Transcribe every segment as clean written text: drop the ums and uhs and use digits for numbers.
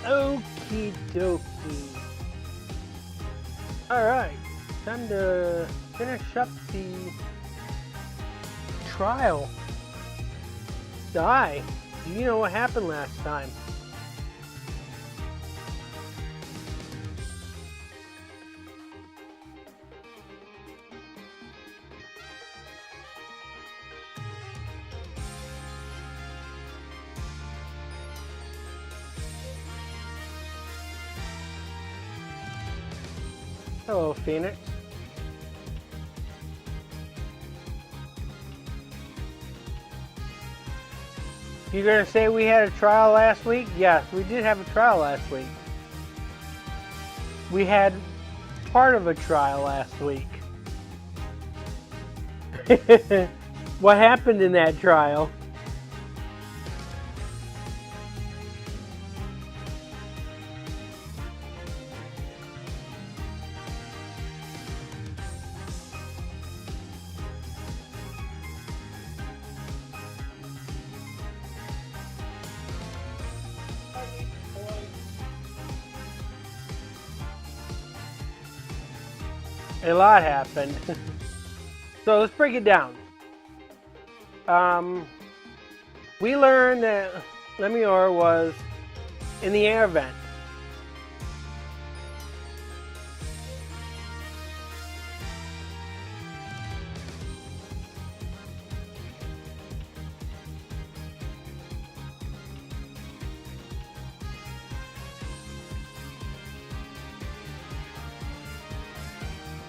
Okie dokie. Alright, time to finish up the trial. Die. Do you know what happened last time? Hello, Phoenix. You gonna say we had a trial last week? Yes, we did have a trial last week. We had part of a trial last week. What happened in that trial? A lot happened. So let's break it down. We learned that Lemior was in the air vent.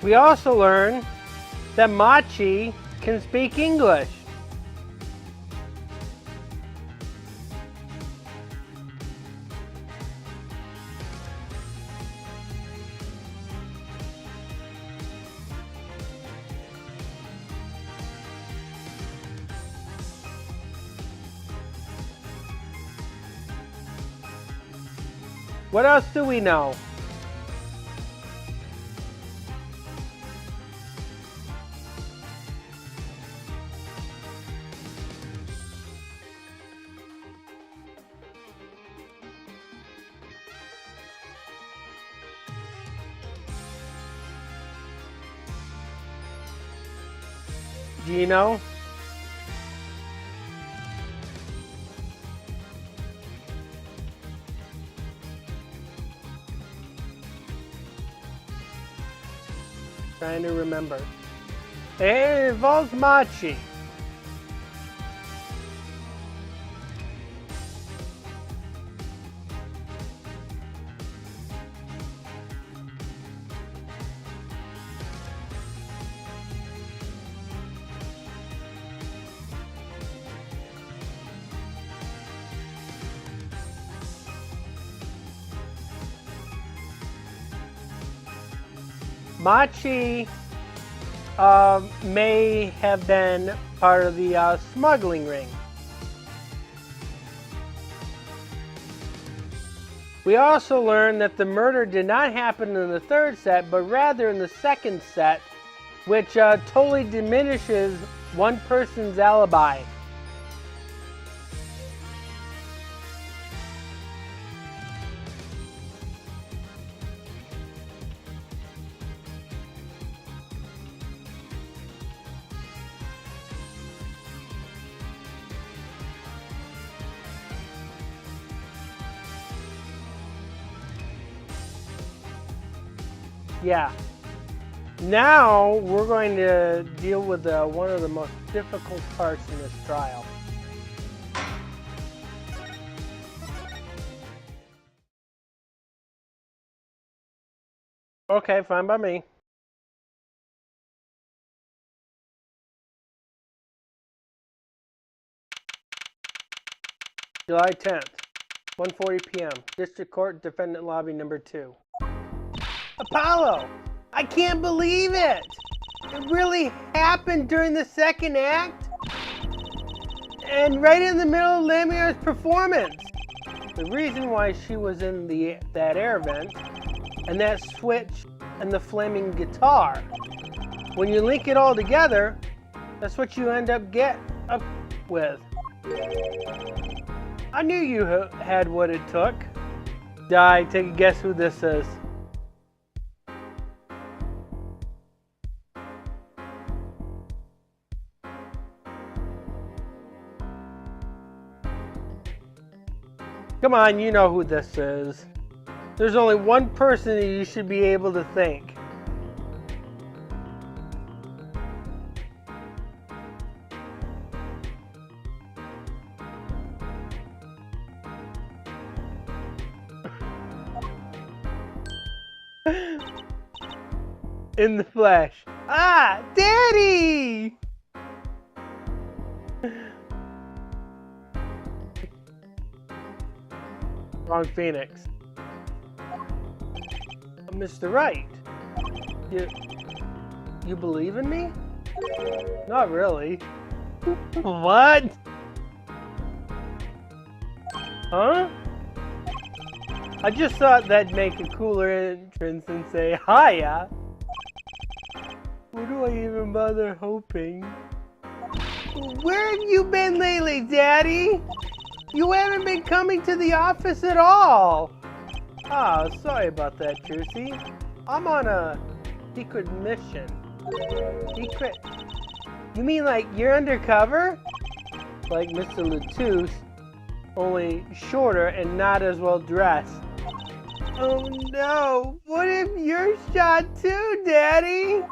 We also learned that Machi can speak English. What else do we know? Do you know? Trying to remember. It involves Machi. Machi may have been part of the smuggling ring. We also learned that the murder did not happen in the third set, but rather in the second set, which totally diminishes one person's alibi. Yeah. Now we're going to deal with one of the most difficult parts in this trial. Okay, fine by me. July 10th, 1:40 p.m. District Court, Defendant Lobby number 2. Apollo! I can't believe it! It really happened during the second act? And right in the middle of Lemior's performance! The reason why she was in that air vent, and that switch, and the flaming guitar, when you link it all together, that's what you end up with. I knew you had what it took. Die, take a guess who this is. Come on, you know who this is. There's only one person that you should be able to think. In the flesh. Ah, Daddy! Wrong Phoenix. Mr. Wright. You believe in me? Not really. What? Huh? I just thought that'd make a cooler entrance and say, hiya. What do I even bother hoping? Where have you been lately, Daddy? You haven't been coming to the office at all. Oh, sorry about that, Juicy. I'm on a secret mission. Secret? You mean like you're undercover? Like Mr. Latouche, only shorter and not as well dressed. Oh no, what if you're shot too, Daddy?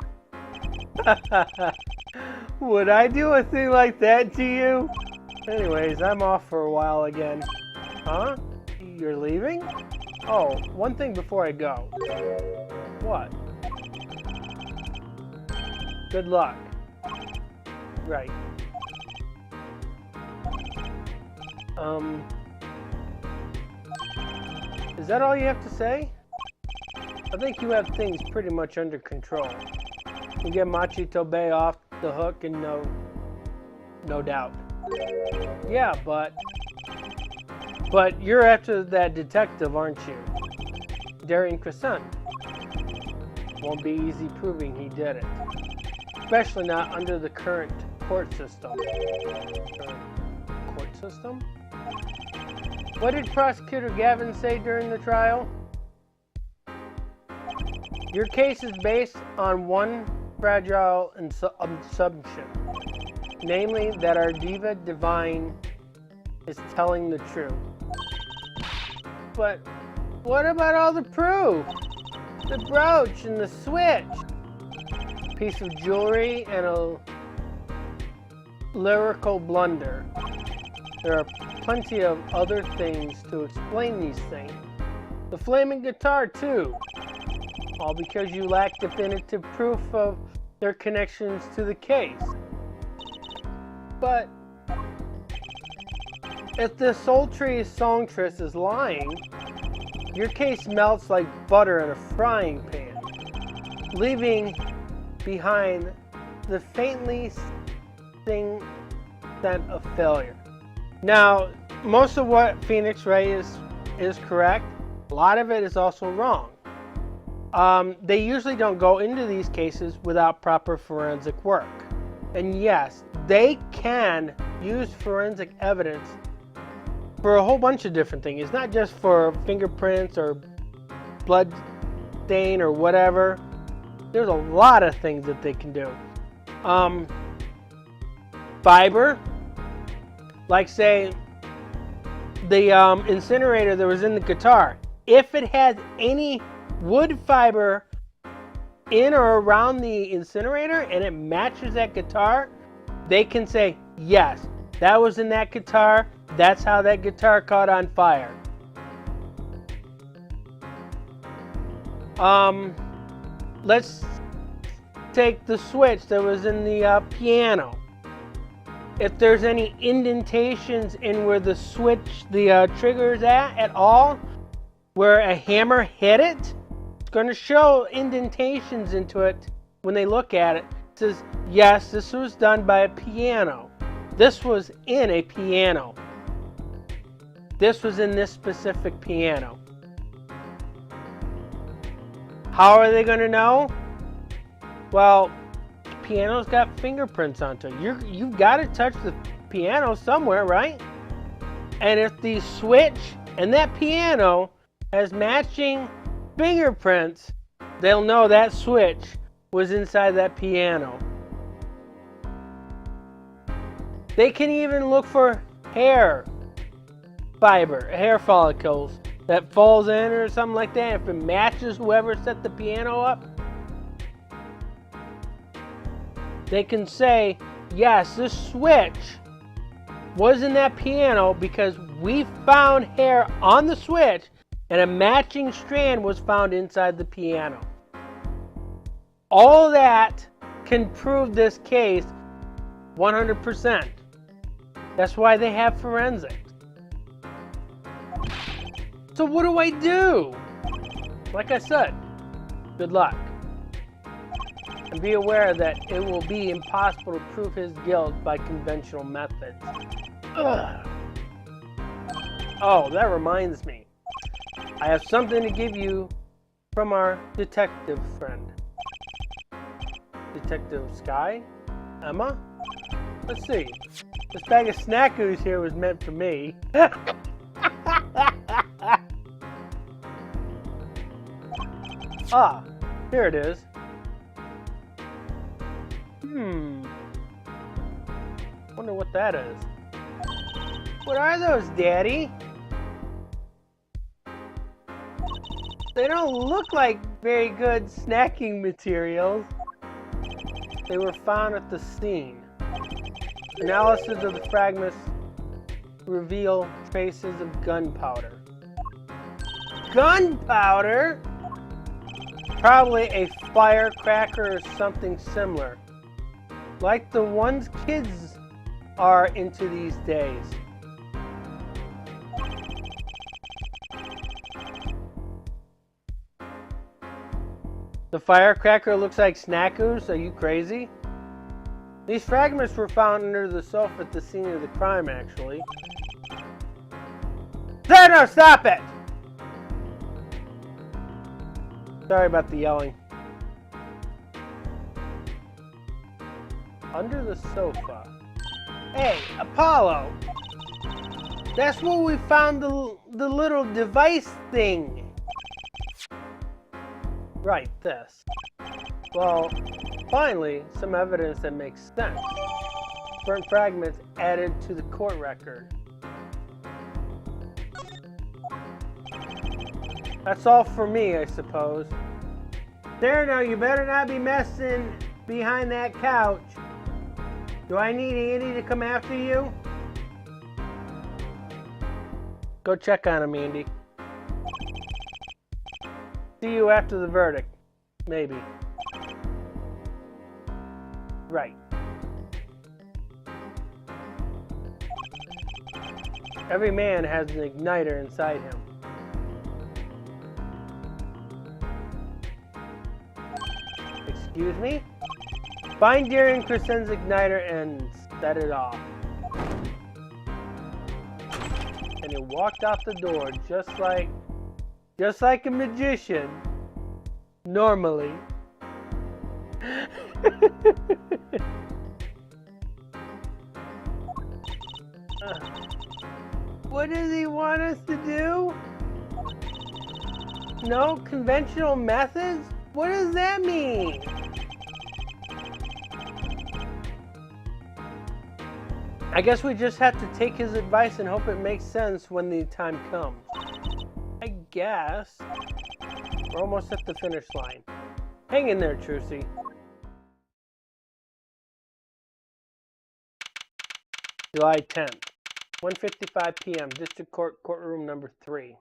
Would I do a thing like that to you? Anyways, I'm off for a while again. Huh? You're leaving? Oh, one thing before I go. What? Good luck. Right. Is that all you have to say? I think you have things pretty much under control. You get Machito Bay off the hook and no doubt. Yeah, but you're after that detective, aren't you? Darian Crescent. Won't be easy proving he did it. Especially not under the current court system. Court system? What did Prosecutor Gavin say during the trial? Your case is based on one fragile assumption. Namely, that our diva divine is telling the truth. But what about all the proof? The brooch and the switch. Piece of jewelry and a lyrical blunder. There are plenty of other things to explain these things. The flaming guitar too. All because you lack definitive proof of their connections to the case. But if the sultry songstress is lying, your case melts like butter in a frying pan, leaving behind the faintly sting scent of failure. Now, most of what Phoenix Wright is correct. A lot of it is also wrong. They usually don't go into these cases without proper forensic work. And yes, they can use forensic evidence for a whole bunch of different things. It's not just for fingerprints or blood stain or whatever. There's a lot of things that they can do. Fiber, like say the incinerator that was in the guitar. If it has any wood fiber in or around the incinerator and it matches that guitar, they can say, yes, that was in that guitar. That's how that guitar caught on fire. Let's take the switch that was in the piano. If there's any indentations in where the switch, the trigger is at all, where a hammer hit it, it's going to show indentations into it when they look at it. It says, yes, this was done by a piano. This was in a piano. This was in this specific piano. How are they going to know? Well, piano's got fingerprints onto it. You've got to touch the piano somewhere, right? And if the switch and that piano has matching fingerprints, they'll know that switch was inside that piano. They can even look for hair fiber, hair follicles that falls in or something like that. If it matches whoever set the piano up, they can say, yes, this switch was in that piano because we found hair on the switch and a matching strand was found inside the piano. All that can prove this case 100%. That's why they have forensics. So what do I do? Like I said, good luck. And be aware that it will be impossible to prove his guilt by conventional methods. Ugh. Oh, that reminds me. I have something to give you from our detective friend. Detective Sky? Emma? Let's see. This bag of snackoos here was meant for me. Ah, here it is. Wonder what that is. What are those, Daddy? They don't look like very good snacking materials. They were found at the scene. Analysis of the fragments reveal traces of gunpowder. Gunpowder? Probably a firecracker or something similar, like the ones kids are into these days. The firecracker looks like snackoos? Are you crazy? These fragments were found under the sofa at the scene of the crime, actually. No, stop it! Sorry about the yelling. Under the sofa. Hey, Apollo! That's where we found the little device thing. Right, this. Well, finally, some evidence that makes sense. Burnt fragments added to the court record. That's all for me, I suppose. There, now, you better not be messing behind that couch. Do I need Andy to come after you? Go check on him, Andy. See you after the verdict. Maybe. Right. Every man has an igniter inside him. Excuse me? Find Darren Crescen's igniter and set it off. And he walked out the door just like a magician. Normally. What does he want us to do? No conventional methods? What does that mean? I guess we just have to take his advice and hope it makes sense when the time comes. I guess. We're almost at the finish line. Hang in there, Trucy. July 10th, 1:55 p.m., District Court, Courtroom number 3.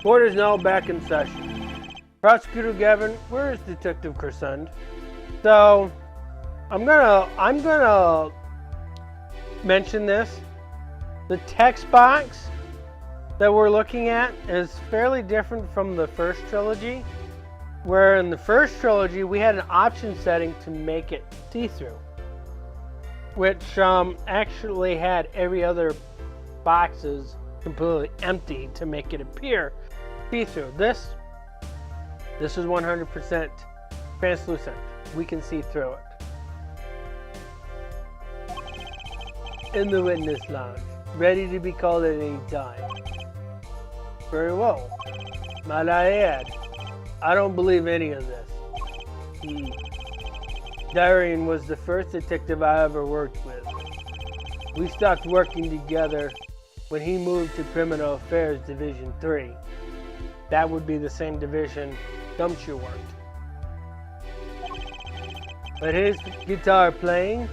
Court is now back in session. Prosecutor Gavin, where is Detective Crescent? So, I'm gonna mention this. The text box that we're looking at is fairly different from the first trilogy, where in the first trilogy we had an option setting to make it see-through, which actually had every other boxes completely empty to make it appear see-through. This is 100% translucent. We can see through it. In the witness lounge, ready to be called at any time. Very well. Might I add, I don't believe any of this. Darian was the first detective I ever worked with. We stopped working together when he moved to Criminal Affairs Division 3. That would be the same division Gumshoe worked. But his guitar playing,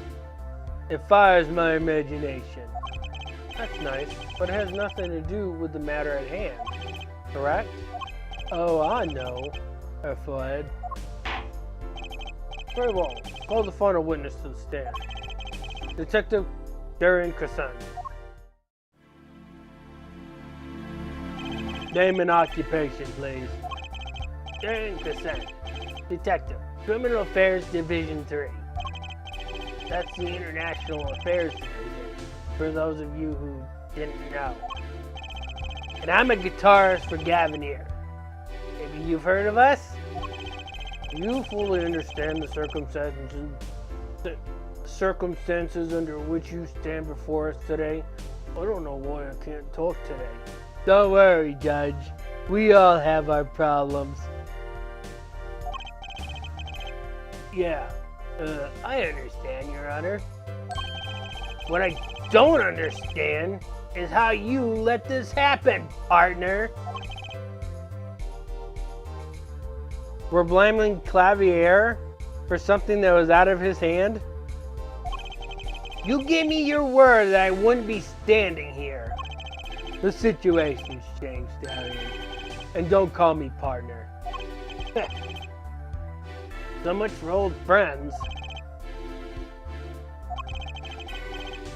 it fires my imagination. That's nice, but it has nothing to do with the matter at hand, correct? Oh, I know, her forehead. Very well, call the final witness to the stand. Detective Leo Carson. Name and occupation, please. Leo Carson, Detective, Criminal Affairs Division 3. That's the International Affairs Division, for those of you who didn't know. And I'm a guitarist for Gavinier. Maybe you've heard of us? Do you fully understand the circumstances under which you stand before us today? I don't know why I can't talk today. Don't worry, Judge. We all have our problems. Yeah, I understand, Your Honor. What I don't understand is how you let this happen, partner. We're blaming Clavier for something that was out of his hand? You gave me your word that I wouldn't be standing here. The situation's changed, Darian. And don't call me partner. So much for old friends.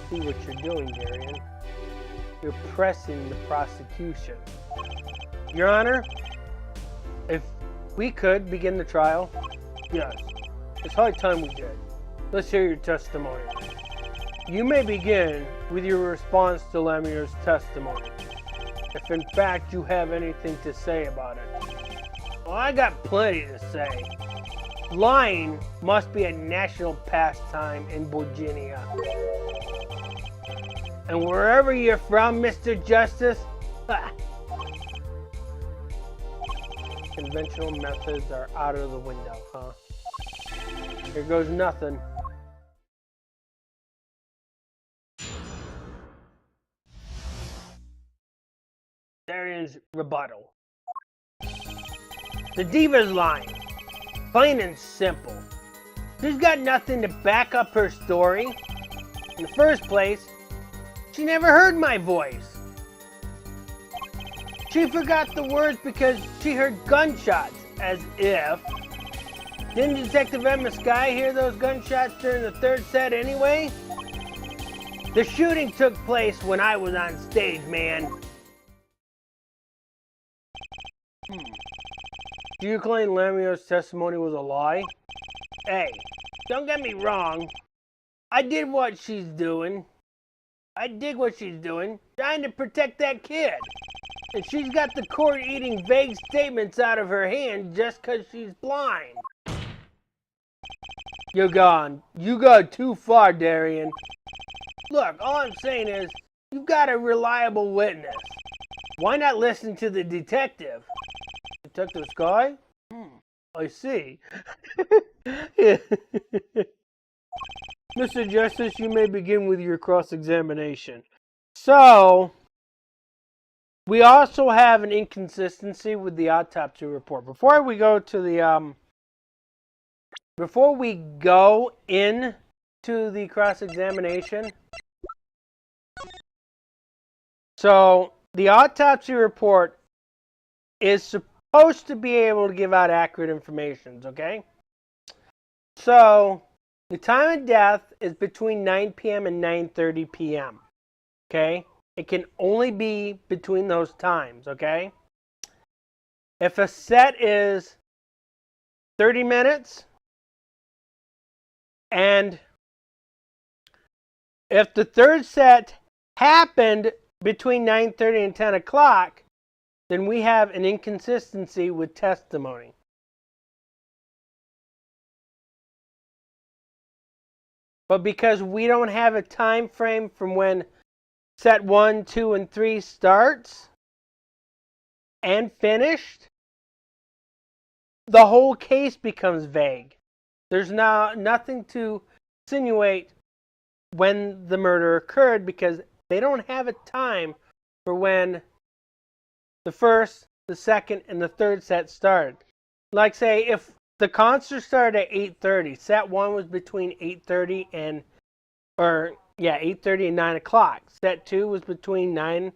See what you're doing, Darian. You're pressing the prosecution. Your Honor, if we could begin the trial. Yes, it's high time we did. Let's hear your testimony. You may begin with your response to Lemier's testimony, if in fact you have anything to say about it. Well, I got plenty to say. Lying must be a national pastime in Virginia. And wherever you're from, Mr. Justice, conventional methods are out of the window, huh? Here goes nothing. Darian's rebuttal. The diva's lying. Plain and simple. She's got nothing to back up her story. In the first place, she never heard my voice. She forgot the words because she heard gunshots, as if. Didn't Detective Emma Sky hear those gunshots during the third set anyway? The shooting took place when I was on stage, man. Do you claim Lemier's testimony was a lie? Hey, don't get me wrong. I did what she's doing. I dig what she's doing, trying to protect that kid. And she's got the court eating vague statements out of her hand just because she's blind. You're gone. You got too far, Darian. Look, all I'm saying is, you've got a reliable witness. Why not listen to the detective? Detective Sky? I see. Mr. Justice, you may begin with your cross-examination. So, we also have an inconsistency with the autopsy report. Before we go into the cross-examination, so the autopsy report is supposed to be able to give out accurate information, okay? So, the time of death is between 9 p.m. and 9:30 p.m., okay? It can only be between those times, okay? If a set is 30 minutes, and if the third set happened between 9:30 and 10 o'clock, then we have an inconsistency with testimony. But because we don't have a time frame from when set 1, 2, and 3 starts and finished, the whole case becomes vague. There's now nothing to insinuate when the murder occurred because they don't have a time for when the first, the second, and the third set started. Like say if the concert started at 8:30, set 1 was between 8:30 and 8:30 and 9 o'clock. Set 2 was between 9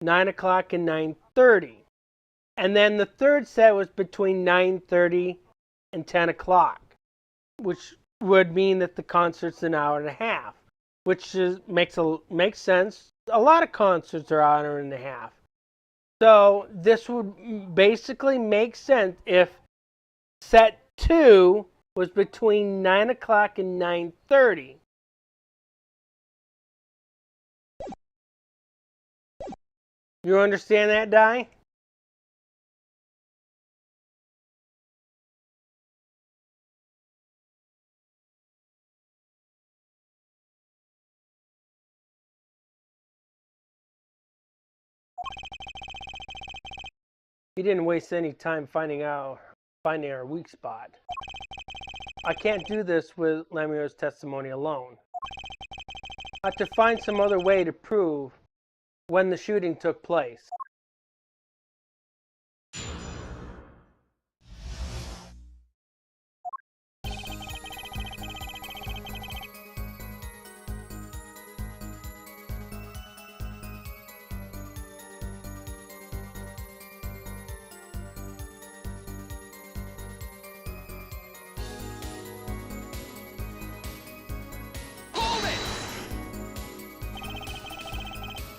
o'clock and 9:30. And then the third set was between 9:30 and 10 o'clock, which would mean that the concert's an hour and a half, which makes sense. A lot of concerts are an hour and a half. So this would basically make sense if set 2 was between 9 o'clock and 9:30. You understand that, Di? He didn't waste any time finding our weak spot. I can't do this with Lemuel's testimony alone. I have to find some other way to prove when the shooting took place.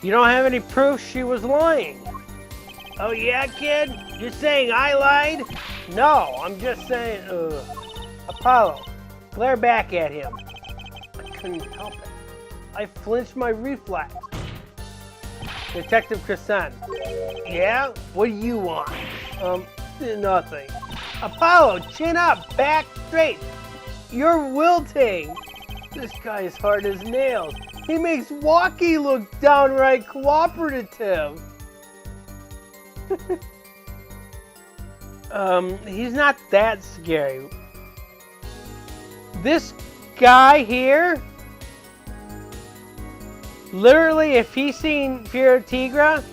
You don't have any proof she was lying. Oh yeah, kid? You're saying I lied? No, I'm just saying, Apollo, glare back at him. I couldn't help it. I flinched my reflex. Detective Carson. Yeah? What do you want? Nothing. Apollo, chin up, back straight. You're wilting. This guy is hard as nails. He makes Walkie look downright cooperative. He's not that scary. This guy here, literally, if he's seen Pura Tigra,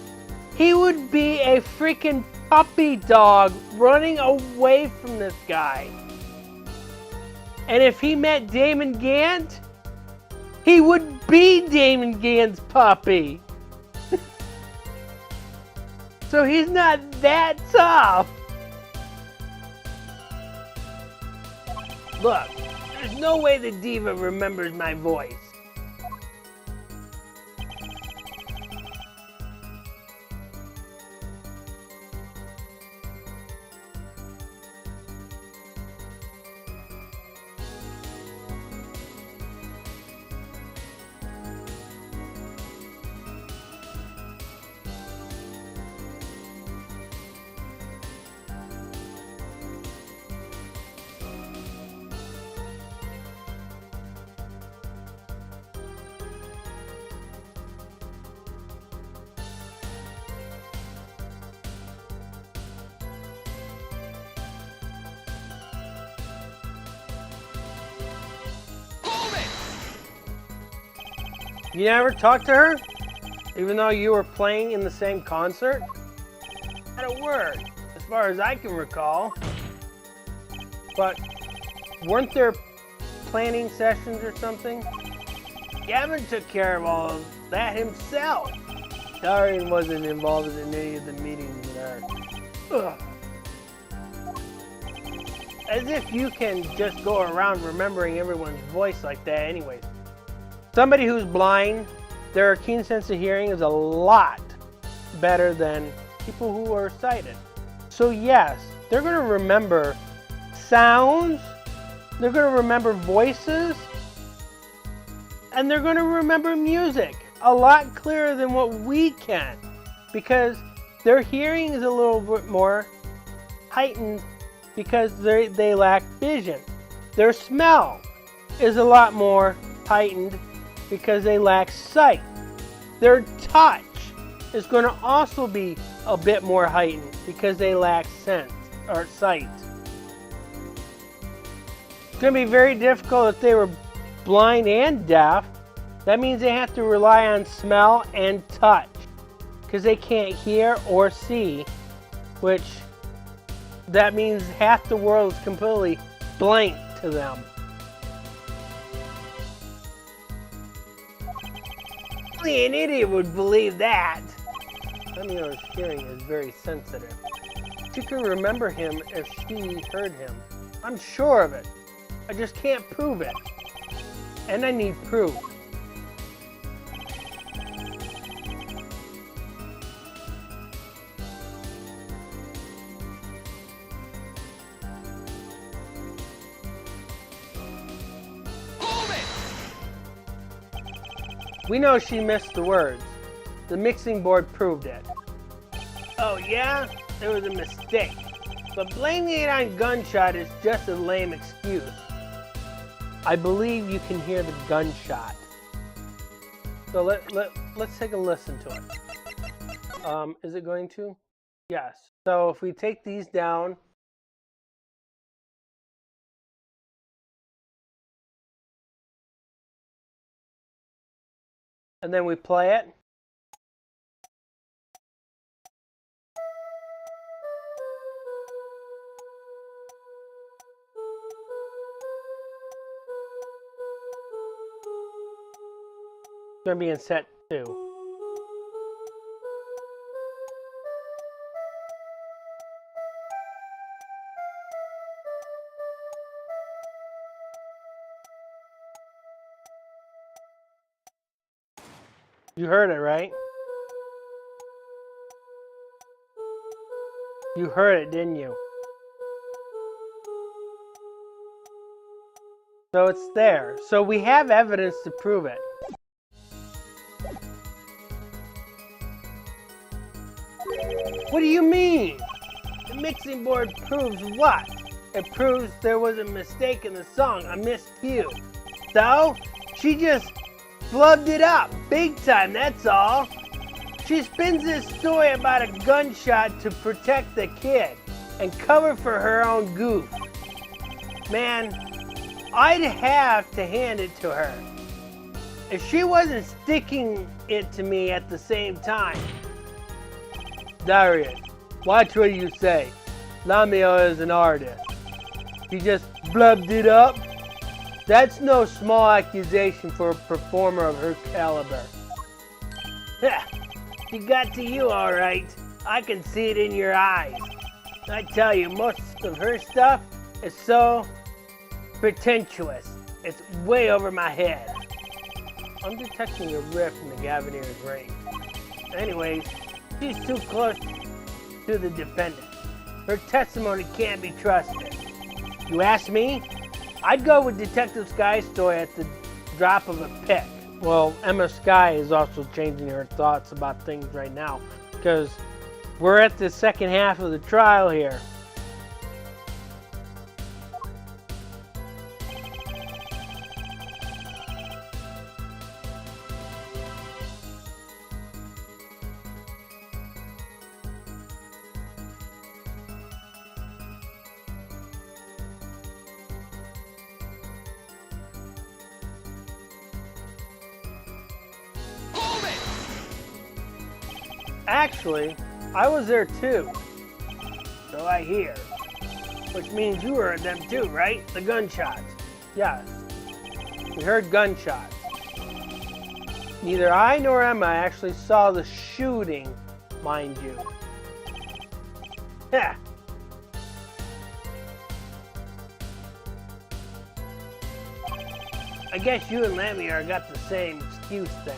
he would be a freaking puppy dog running away from this guy. And if he met Damon Gant, he would be Damon Gant's puppy. So he's not that tough. Look, there's no way the diva remembers my voice. You never talked to her? Even though you were playing in the same concert? Not a word, as far as I can recall. But weren't there planning sessions or something? Gavin took care of all of that himself. Darian wasn't involved in any of the meetings with her. Ugh. As if you can just go around remembering everyone's voice like that anyways. Somebody who's blind, their keen sense of hearing is a lot better than people who are sighted. So yes, they're going to remember sounds, they're going to remember voices, and they're going to remember music a lot clearer than what we can, because their hearing is a little bit more heightened because they lack vision. Their smell is a lot more heightened because they lack sight. their touch is going to also be a bit more heightened because they lack sense or sight. It's going to be very difficult if they were blind and deaf. That means they have to rely on smell and touch because they can't hear or see, which that means half the world is completely blank to them. Only an idiot would believe that. Leo's hearing is very sensitive. She could remember him if she heard him. I'm sure of it. I just can't prove it. And I need proof. We know she missed the words. The mixing board proved it. Oh yeah? There was a mistake. But blaming it on gunshot is just a lame excuse. I believe you can hear the gunshot. So let's take a listen to it. Is it going to? Yes. So if we take these down, and then we play it. It's going to be in set 2. You heard it, right? You heard it, didn't you? So it's there. So we have evidence to prove it. What do you mean? The mixing board proves what? It proves there was a mistake in the song, a miscue. So, she just flubbed it up, big time, that's all. She spins this story about a gunshot to protect the kid and cover for her own goof. Man, I'd have to hand it to her. If she wasn't sticking it to me at the same time. Darius, watch what you say. Lamio is an artist. He just blubbed it up. That's no small accusation for a performer of her caliber. She got to you all right. I can see it in your eyes. I tell you, most of her stuff is so pretentious. It's way over my head. I'm detecting a rift in the Gavinier's range. Anyways, she's too close to the defendant. Her testimony can't be trusted. You ask me? I'd go with Detective Sky's story at the drop of a pick. Well, Emma Sky is also changing her thoughts about things right now because we're at the second half of the trial here. Actually, I was there too. So I hear. Which means you heard them too, right? The gunshots. Yes. We heard gunshots. Neither I nor Emma actually saw the shooting, mind you. Heh. I guess you and Lamiar got the same excuse then.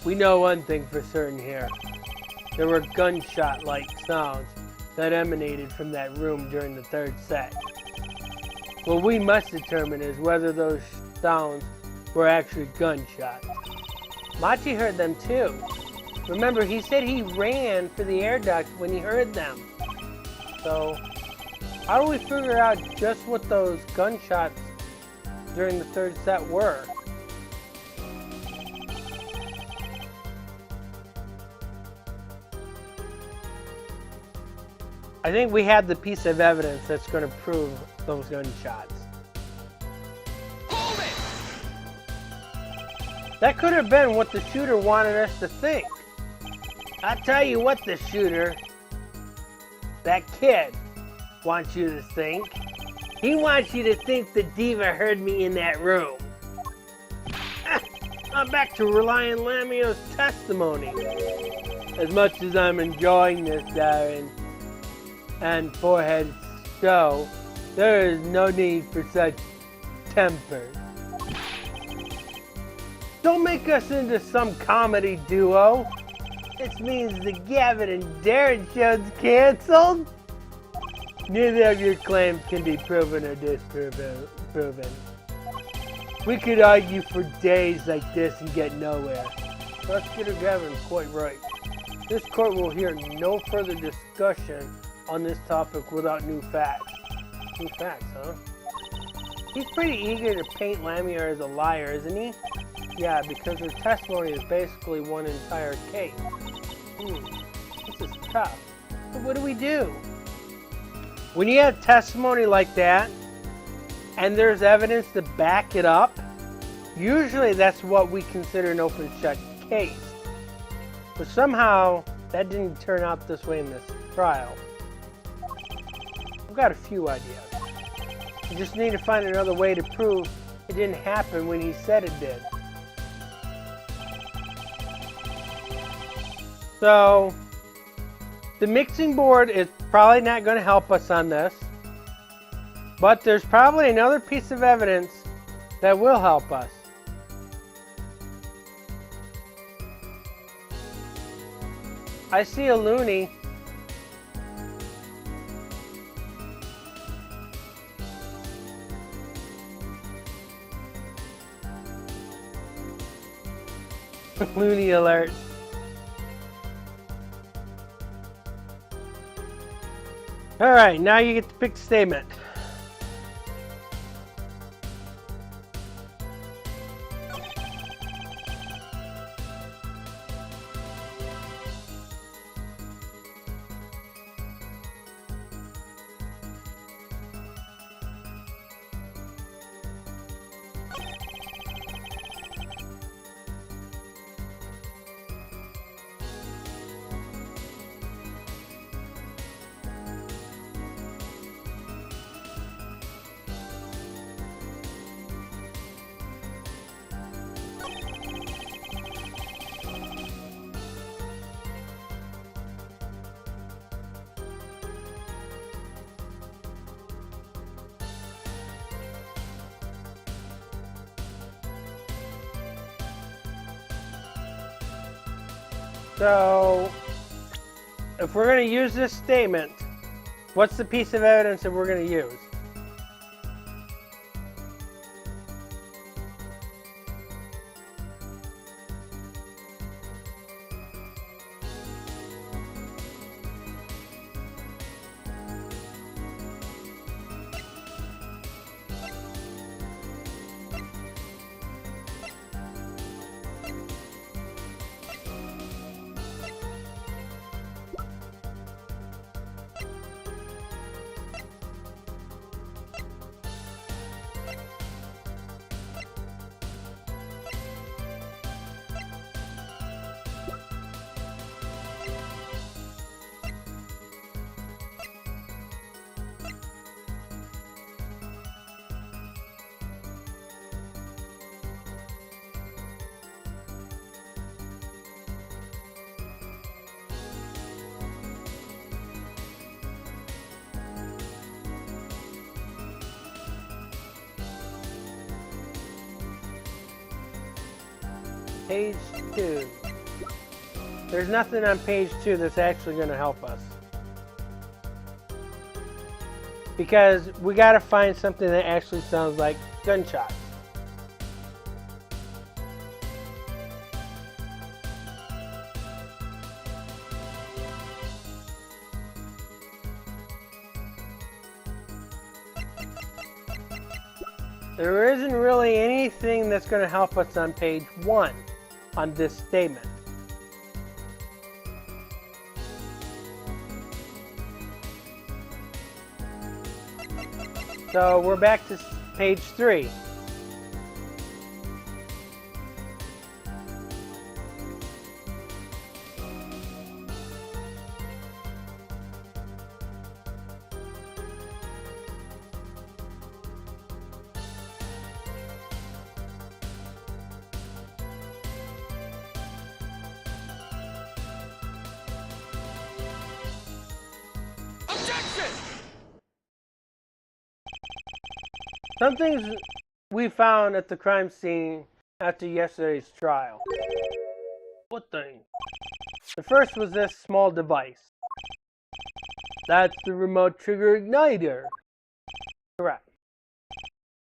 We know one thing for certain here. There were gunshot-like sounds that emanated from that room during the third set. What we must determine is whether those sounds were actually gunshots. Machi heard them too. Remember, he said he ran for the air duct when he heard them. So, how do we figure out just what those gunshots during the third set were? I think we have the piece of evidence that's going to prove those gunshots. Hold it! That could have been what the shooter wanted us to think. I'll tell you what the shooter, that kid, wants you to think. He wants you to think the diva heard me in that room. I'm back to relying on Lamio's testimony. As much as I'm enjoying this, Darren, and Forehead's show, there is no need for such temper. Don't make us into some comedy duo. This means the Gavin and Darren show's canceled. Neither of your claims can be proven or disproven. We could argue for days like this and get nowhere. Let's get a Gavin quite right. This court will hear no further discussion on this topic without new facts. New facts, huh? He's pretty eager to paint Lamia as a liar, isn't he? Yeah, because her testimony is basically one entire case. This is tough. But what do we do? When you have testimony like that, and there's evidence to back it up, usually that's what we consider an open shut case. But somehow, that didn't turn out this way in this trial. I've got a few ideas. You just need to find another way to prove it didn't happen when he said it did. So, the mixing board is probably not going to help us on this, but there's probably another piece of evidence that will help us. I see a loony. Loony alert. Alright, now you get to pick the statement. So, if we're going to use this statement, what's the piece of evidence that we're going to use? Page 2. There's nothing on page 2 that's actually going to help us. Because we got to find something that actually sounds like gunshots. There isn't really anything that's going to help us on page 1 on this statement. So we're back to page 3. Some things we found at the crime scene after yesterday's trial. What thing? The first was this small device. That's the remote trigger igniter. Correct.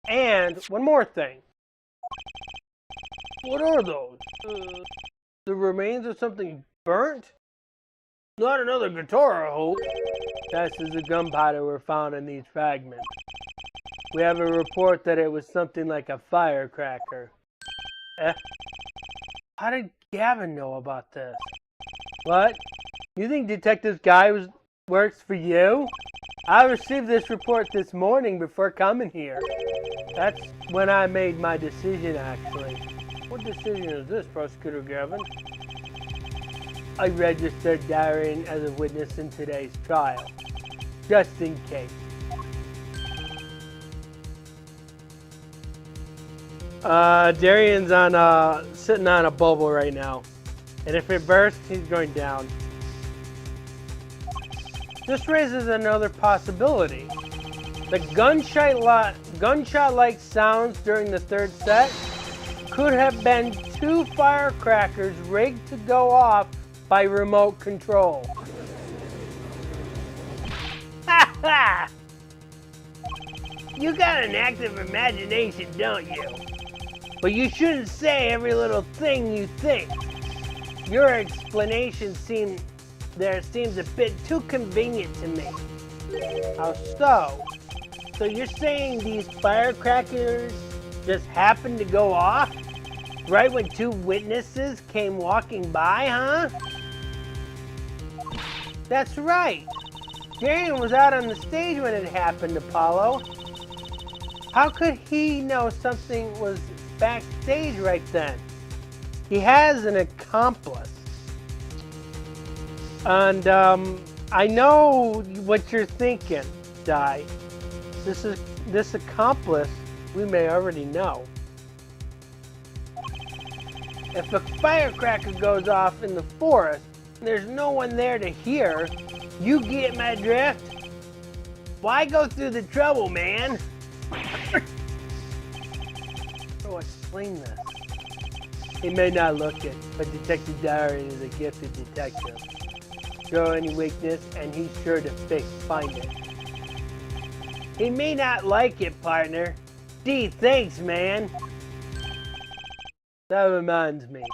And one more thing. What are those? The remains of something burnt? Not another guitar, I hope. That's as the gunpowder were found in these fragments. We have a report that it was something like a firecracker. How did Gavin know about this? What? You think Detective Guy works for you? I received this report this morning before coming here. That's when I made my decision, actually. What decision is this, Prosecutor Gavin? I registered Darian as a witness in today's trial, just in case. Darian's on sitting on a bubble right now, and if it bursts, he's going down. This raises another possibility. The gunshot-like sounds during the third set could have been 2 firecrackers rigged to go off by remote control. Ha ha! You got an active imagination, don't you? But you shouldn't say every little thing you think. Your explanation seems a bit too convenient to me. How so? So you're saying these firecrackers just happened to go off right when 2 witnesses came walking by, huh? That's right. Darian was out on the stage when it happened, Apollo. How could he know something was backstage right then? He has an accomplice. And I know what you're thinking, Di. This accomplice we may already know. If a firecracker goes off in the forest and there's no one there to hear, you get my drift? Why go through the trouble, man? Oh, explain this. He may not look it, but Detective Darian is a gifted detective. Show any weakness, and he's sure to find it. He may not like it, partner. Gee, thanks, man. That reminds me.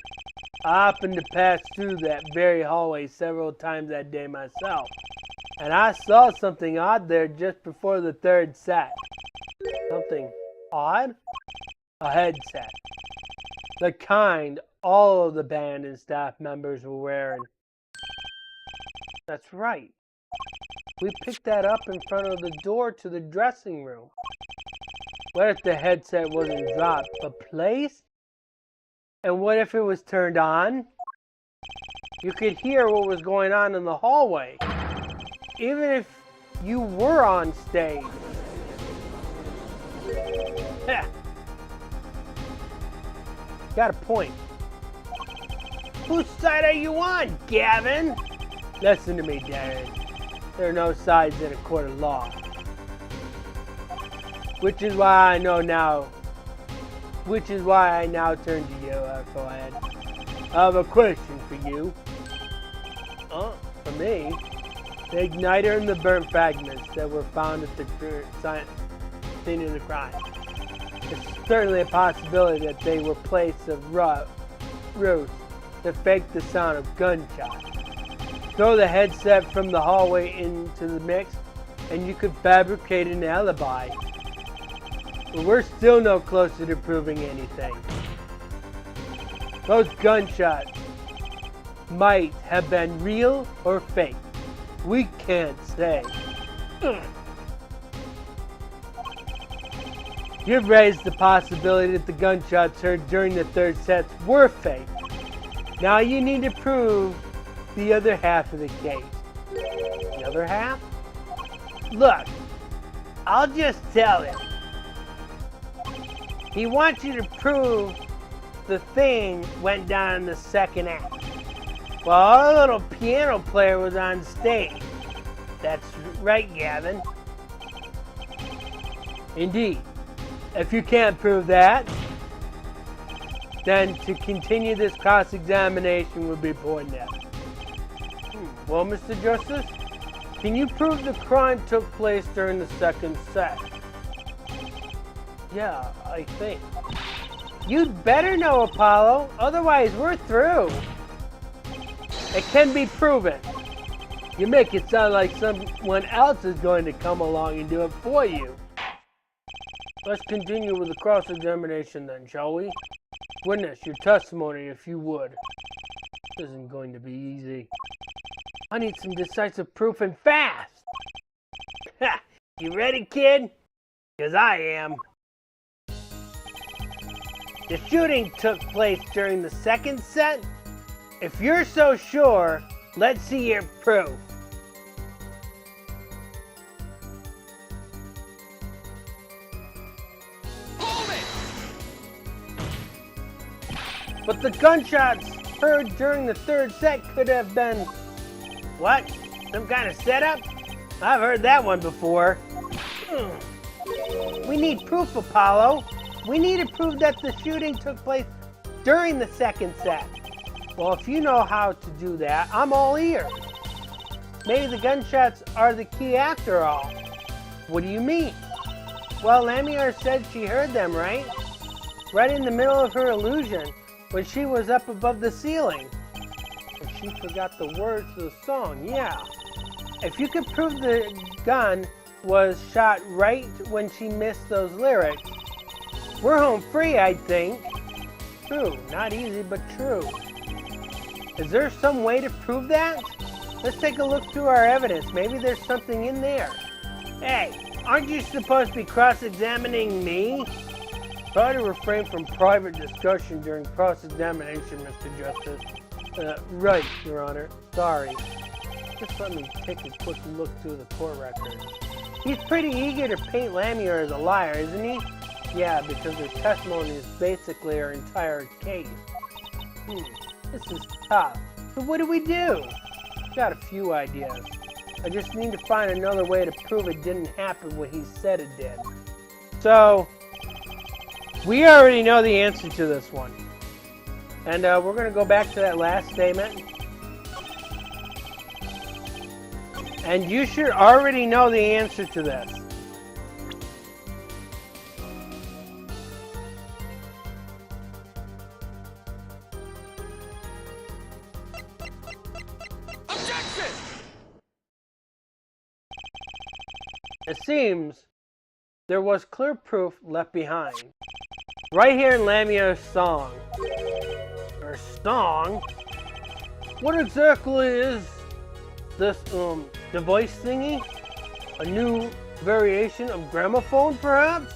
I happened to pass through that very hallway several times that day myself, and I saw something odd there just before the third set. Something odd? A headset. The kind all of the band and staff members were wearing. That's right. We picked that up in front of the door to the dressing room. What if the headset wasn't dropped, but placed? And what if it was turned on? You could hear what was going on in the hallway, even if you were on stage. Yeah. Got a point. Whose side are you on, Gavin? Listen to me, Darren. There are no sides in a court of law. Which is why I now turn to you, Forehead. I have a question for you. For me? The igniter and the burnt fragments that were found at the scene of the crime. It's certainly a possibility that they were placed of ruse to fake the sound of gunshots. Throw the headset from the hallway into the mix, and you could fabricate an alibi. But we're still no closer to proving anything. Those gunshots might have been real or fake. We can't say. You've raised the possibility that the gunshots heard during the third set were fake. Now you need to prove the other half of the case. The other half? Look, I'll just tell him. He wants you to prove the thing went down in the second act, while our little piano player was on stage. That's right, Gavin. Indeed. If you can't prove that, then to continue this cross-examination would be pointless. Well, Mr. Justice, can you prove the crime took place during the second set? Yeah, I think. You'd better know, Apollo, otherwise we're through. It can be proven. You make it sound like someone else is going to come along and do it for you. Let's continue with the cross-examination then, shall we? Witness your testimony if you would. This isn't going to be easy. I need some decisive proof and fast! Ha! You ready, kid? 'Cause I am. The shooting took place during the second set? If you're so sure, let's see your proof. Hold it! But the gunshots heard during the third set could have been... What? Some kind of setup? I've heard that one before. We need proof, Apollo. We need to prove that the shooting took place during the second set. Well, if you know how to do that, I'm all ears. Maybe the gunshots are the key after all. What do you mean? Well, Lamia said she heard them, right? Right in the middle of her illusion, when she was up above the ceiling. And she forgot the words to the song, yeah. If you could prove the gun was shot right when she missed those lyrics, we're home free, I think. True, not easy, but true. Is there some way to prove that? Let's take a look through our evidence. Maybe there's something in there. Hey, aren't you supposed to be cross-examining me? Try to refrain from private discussion during cross-examination, Mr. Justice. Right, Your Honor. Sorry. Just let me take a quick look through the court records. He's pretty eager to paint Lamia as a liar, isn't he? Yeah, because her testimony is basically her entire case. This is tough. So what do we do? Got a few ideas. I just need to find another way to prove it didn't happen when he said it did. So, we already know the answer to this one. And we're going to go back to that last statement. And you should already know the answer to this. Objection! It seems there was clear proof left behind. Right here in Lamia's song. Her song? What exactly is this, device thingy? A new variation of gramophone, perhaps?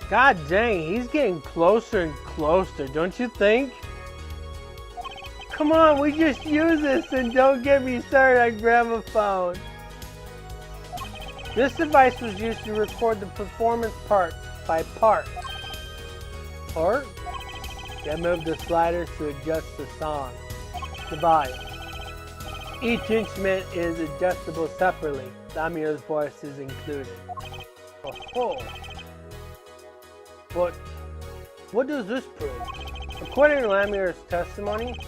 God dang, he's getting closer and closer, don't you think? Come on, we just use this and don't get me started on gramophone. This device was used to record the performance part by part. Or, then move the sliders to adjust the song. The volume. Each instrument is adjustable separately. Lamia's voice is included. Oh. But what does this prove? According to Lamia's testimony,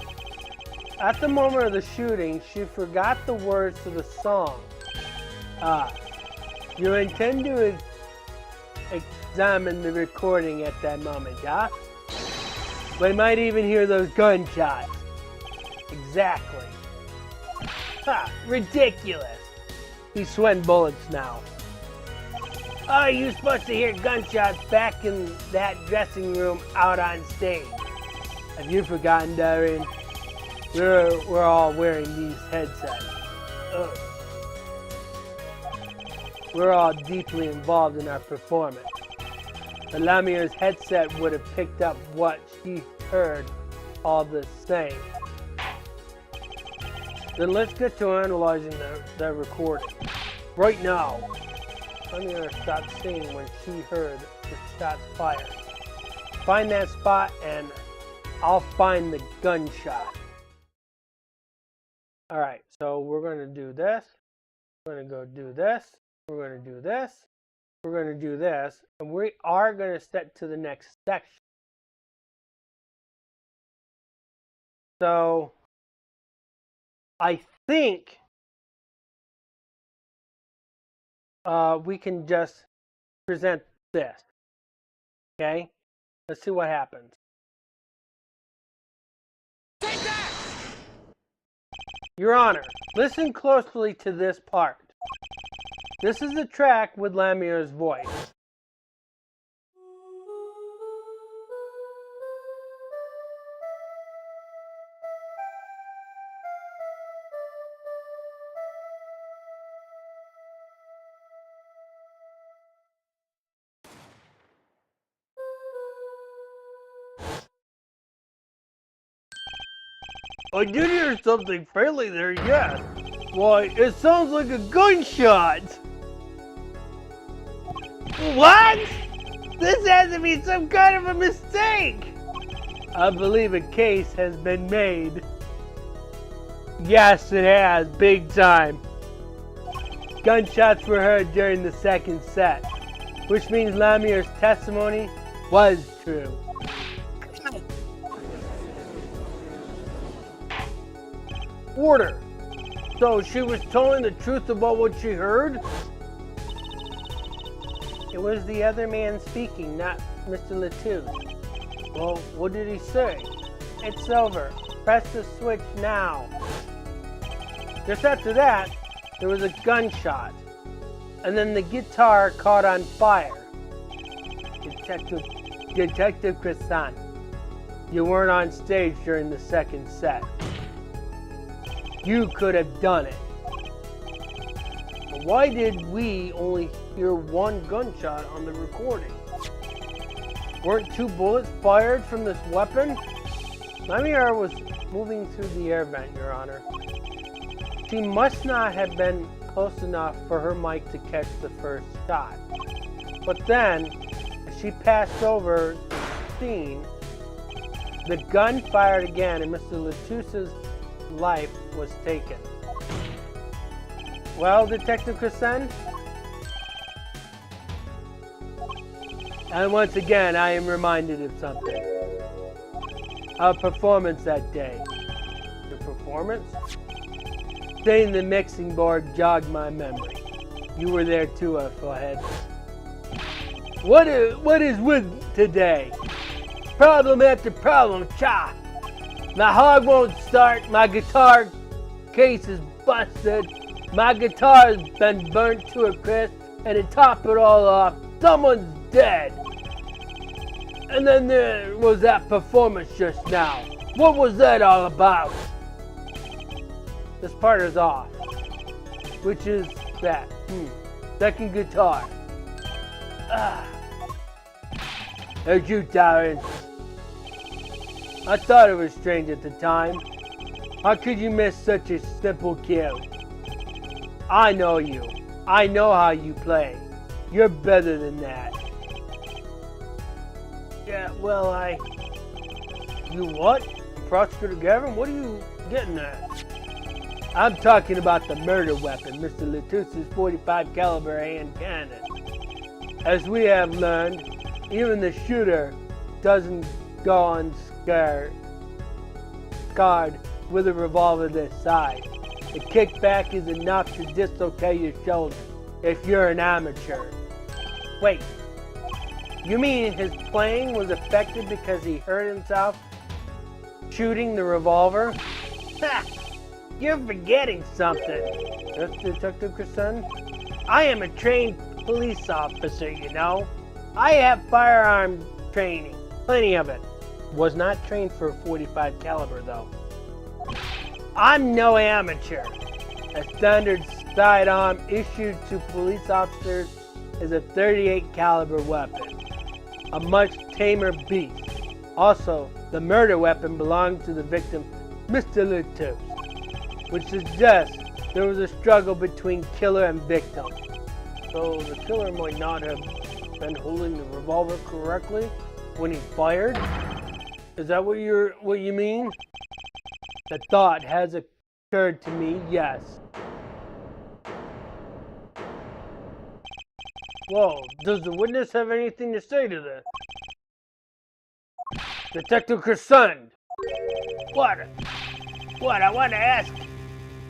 at the moment of the shooting, she forgot the words to the song. You intend to examine the recording at that moment, yeah? We might even hear those gunshots. Exactly. Ha! Ridiculous! He's sweating bullets now. Oh, you're supposed to hear gunshots back in that dressing room out on stage. Have you forgotten, Darren? We're all wearing these headsets. Ugh. We're all deeply involved in our performance. Lamia's headset would have picked up what she heard all the same. Then let's get to analyzing the recording. Right now, Lamia stopped singing when she heard the shots fired. Find that spot and I'll find the gunshot. Alright, so we're going to do this. We're going to go do this. We're going to do this. We're going to do this. And we are going to step to the next section. So, I think we can just present this. Okay? Let's see what happens. Take that! Your Honor, listen closely to this part. This is the track with Lamia's voice. I did hear something friendly there, yes. Why, it sounds like a gunshot. What? This has to be some kind of a mistake. I believe a case has been made. Yes, it has, big time. Gunshots were heard during the second set, which means Lamia's testimony was true. Order. So she was telling the truth about what she heard? It was the other man speaking, not Mr. Latouche. Well, what did he say? It's over. Press the switch now. Just after that, there was a gunshot. And then the guitar caught on fire. Detective Carson, you weren't on stage during the second set. You could have done it. But why did we only hear one gunshot on the recording? Weren't two bullets fired from this weapon? Lamia was moving through the air vent, Your Honor. She must not have been close enough for her mic to catch the first shot. But then, as she passed over the scene, the gun fired again and Mr. Latouche's life was taken. Well, Detective Carson? And once again, I am reminded of something. Our performance that day. Your performance? Saying the mixing board jogged my memory. You were there too, Forehead. What is with today? Problem after problem, cha! My hog won't start, my guitar case is busted, my guitar's been burnt to a crisp, and to top it all off, someone's dead. And then there was that performance just now. What was that all about? This part is off. Which is that? Second guitar. There's you, Darren. I thought it was strange at the time. How could you miss such a simple kill? I know you. I know how you play. You're better than that. Yeah, well, You what? Prosecutor Gavin, what are you getting at? I'm talking about the murder weapon, Mr. Latouche's .45 caliber hand cannon. As we have learned, even the shooter doesn't go unscarred with a revolver this size. The kickback is enough to dislocate your shoulder if you're an amateur. Wait, you mean his playing was affected because he hurt himself shooting the revolver? Ha! You're forgetting something. Yes, Detective Carson? I am a trained police officer, you know. I have firearm training, plenty of it. Was not trained for a .45 caliber though. I'm no amateur. A standard sidearm issued to police officers is a .38 caliber weapon. a much tamer beast. Also, the murder weapon belonged to the victim, Mr. Lutus, which suggests there was a struggle between killer and victim. So the killer might not have been holding the revolver correctly when he fired? Is that what you mean? The thought has occurred to me, yes. Whoa, does the witness have anything to say to this? Detective Carson! What I want to ask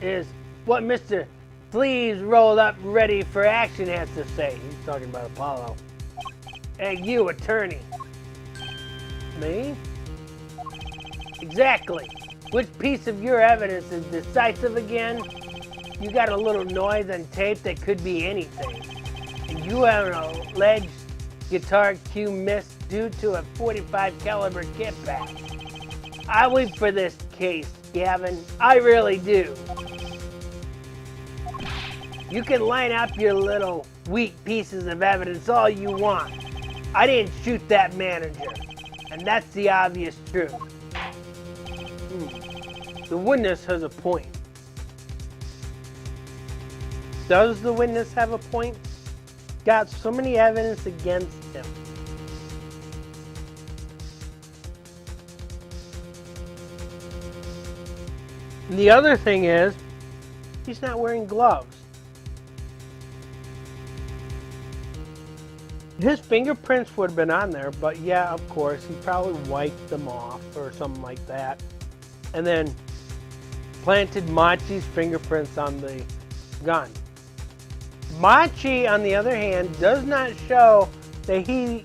is what Mr. Sleeves rolled up ready for action has to say. He's talking about Apollo. Hey, you, attorney. Me? Exactly. Which piece of your evidence is decisive again? You got a little noise on tape that could be anything. And you have an alleged guitar cue miss due to a .45 caliber kickback. I wait for this case, Gavin. I really do. You can line up your little weak pieces of evidence all you want. I didn't shoot that manager, and that's the obvious truth. The witness has a point. Does the witness have a point? Got so many evidence against him. And the other thing is, he's not wearing gloves. His fingerprints would have been on there, but yeah, of course, he probably wiped them off or something like that. And then planted Machi's fingerprints on the gun. Machi, on the other hand, does not show that he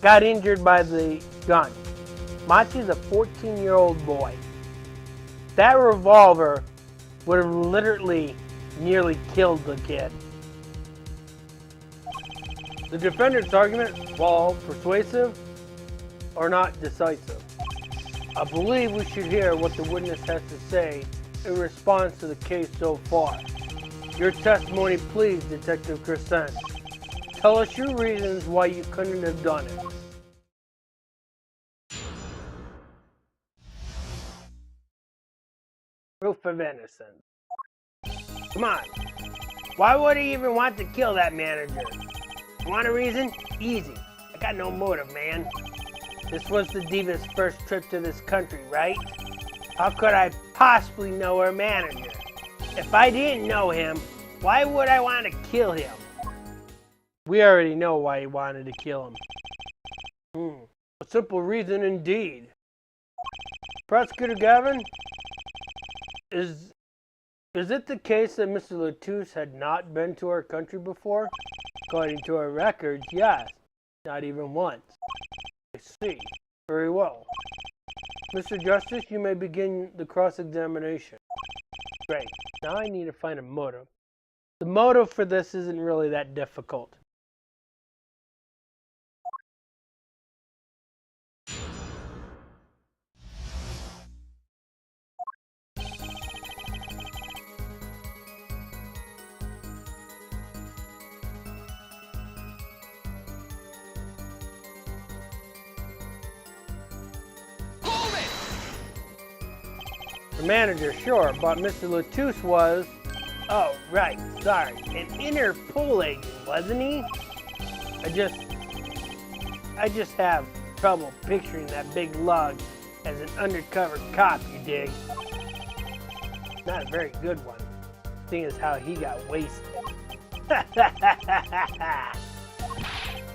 got injured by the gun. Machi's a 14-year-old boy. That revolver would have literally nearly killed the kid. The defendant's argument, while persuasive, are not decisive. I believe we should hear what the witness has to say in response to the case so far. Your testimony, please, Detective Carson. Tell us your reasons why you couldn't have done it. Proof of innocence. Come on. Why would he even want to kill that manager? Want a reason? Easy. I got no motive, man. This was the diva's first trip to this country, right? How could I possibly know her manager? If I didn't know him, why would I want to kill him? We already know why he wanted to kill him. A simple reason indeed. Prosecutor Gavin, is it the case that Mr. Lutus had not been to our country before? According to our records, yes. Not even once. I see. Very well. Mr. Justice, you may begin the cross-examination. Great. Now I need to find a motive. The motive for this isn't really that difficult. The manager, sure, but Mr. Lutus was... Oh, right, sorry. An inner pull agent, wasn't he? I just have trouble picturing that big lug as an undercover cop, you dig? Not a very good one, seeing as how he got wasted.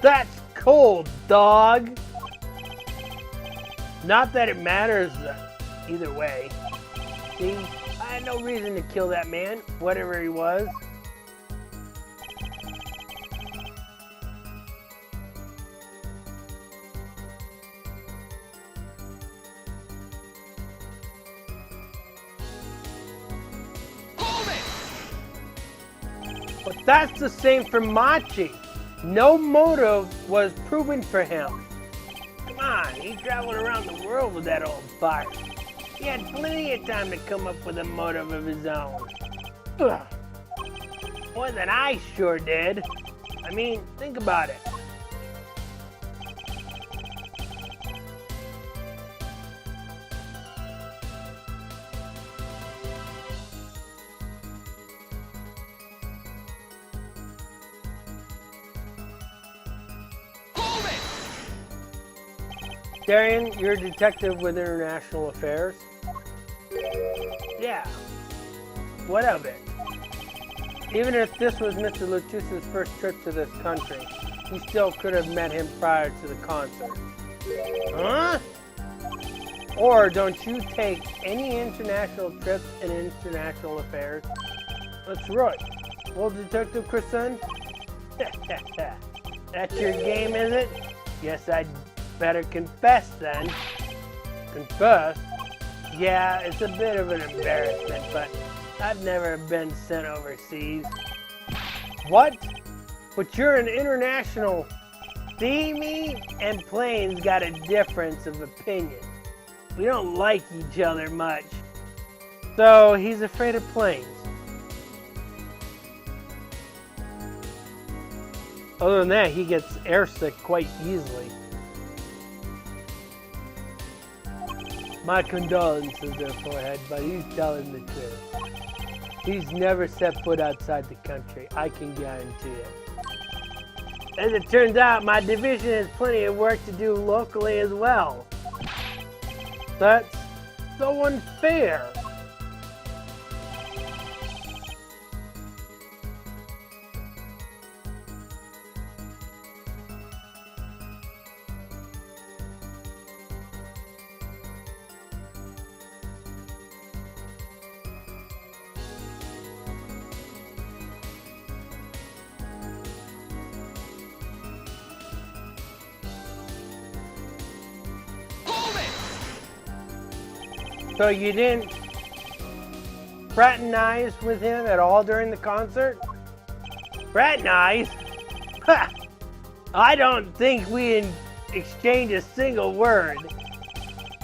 That's cold, dog! Not that it matters either way. See, I had no reason to kill that man, whatever he was. Hold it! But that's the same for Machi. No motive was proven for him. Come on, he traveled around the world with that old fart. He had plenty of time to come up with a motive of his own. Ugh. More than I sure did. I mean, think about it. Darian, you're a detective with international affairs? Yeah. What of it? Even if this was Mr. Lutusa's first trip to this country, you still could have met him prior to the concert. Huh? Or don't you take any international trips in international affairs? That's right. Well, Detective Carson? That's your game, is it? Guess I'd better confess then. Confess? Yeah, it's a bit of an embarrassment, but I've never been sent overseas. What? But you're an international. See, me and Plains got a difference of opinion. We don't like each other much. So he's afraid of planes. Other than that, he gets airsick quite easily. My condolences there, Forehead, but he's telling the truth. He's never set foot outside the country, I can guarantee it. As it turns out, my division has plenty of work to do locally as well. That's so unfair. So you didn't fraternize with him at all during the concert? Fraternize? Ha! I don't think we exchanged a single word.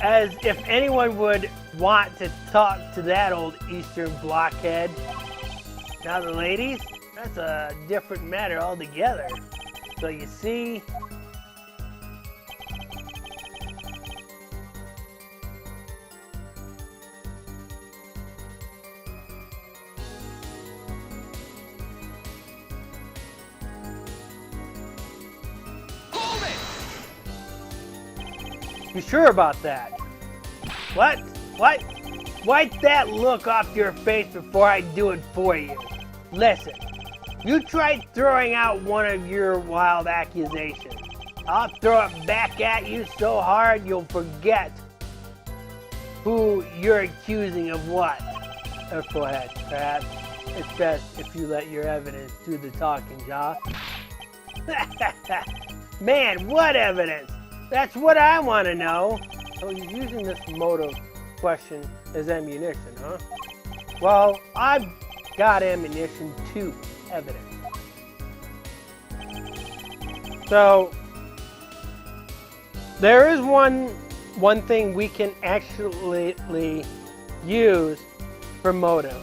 As if anyone would want to talk to that old Eastern blockhead. Now the ladies? That's a different matter altogether. So you see... You sure about that? What? What? Wipe that look off your face before I do it for you. Listen, you tried throwing out one of your wild accusations. I'll throw it back at you so hard you'll forget who you're accusing of what. Go ahead, perhaps it's best if you let your evidence do the talking, Ja. Man, what evidence? That's what I want to know. So you're using this motive question as ammunition, huh? Well, I've got ammunition too, evidence. So there is one thing we can actually use for motive.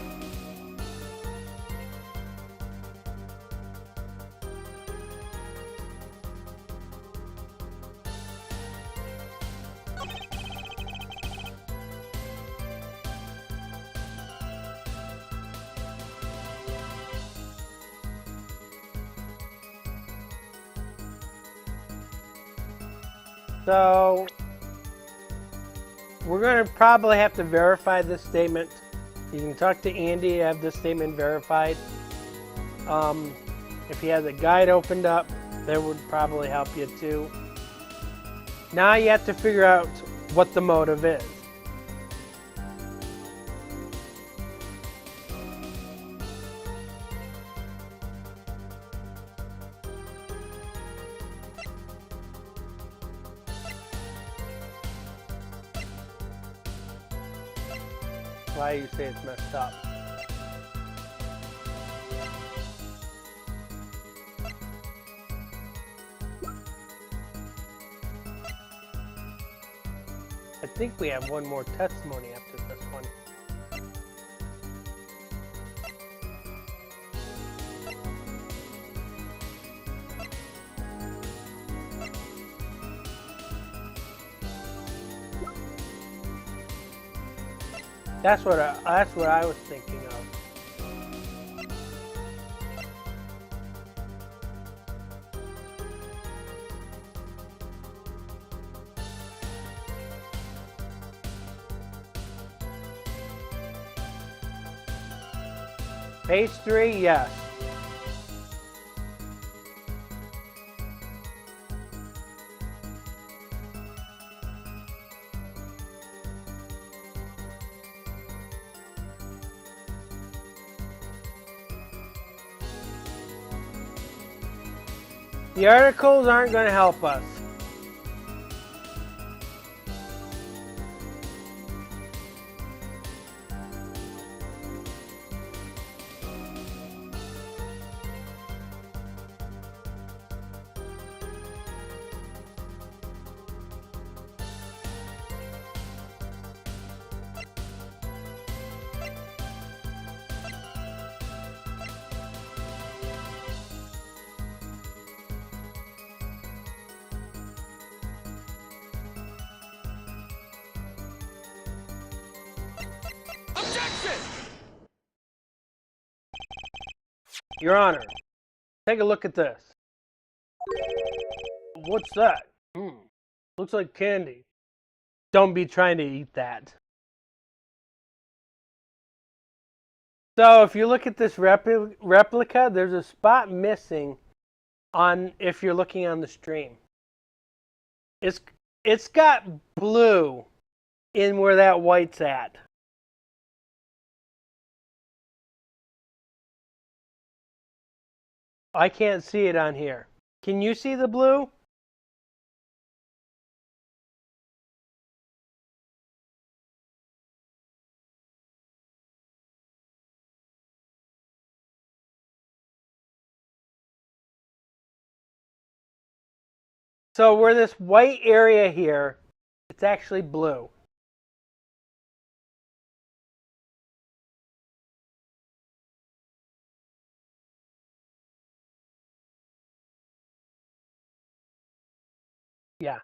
So we're going to probably have to verify this statement. You can talk to Andy to have this statement verified. If he has a guide opened up, that would probably help you too. Now you have to figure out what the motive is. Why you say it's messed up? I think we have one more testimony after this one. That's what I was thinking of. Page 3, yes. The articles aren't going to help us. Objection! Your Honor, take a look at this. What's that? Looks like candy. Don't be trying to eat that. So if you look at this replica, there's a spot missing on if you're looking on the stream. It's got blue in where that white's at. I can't see it on here. Can you see the blue? So where this white area here, it's actually blue. Yeah.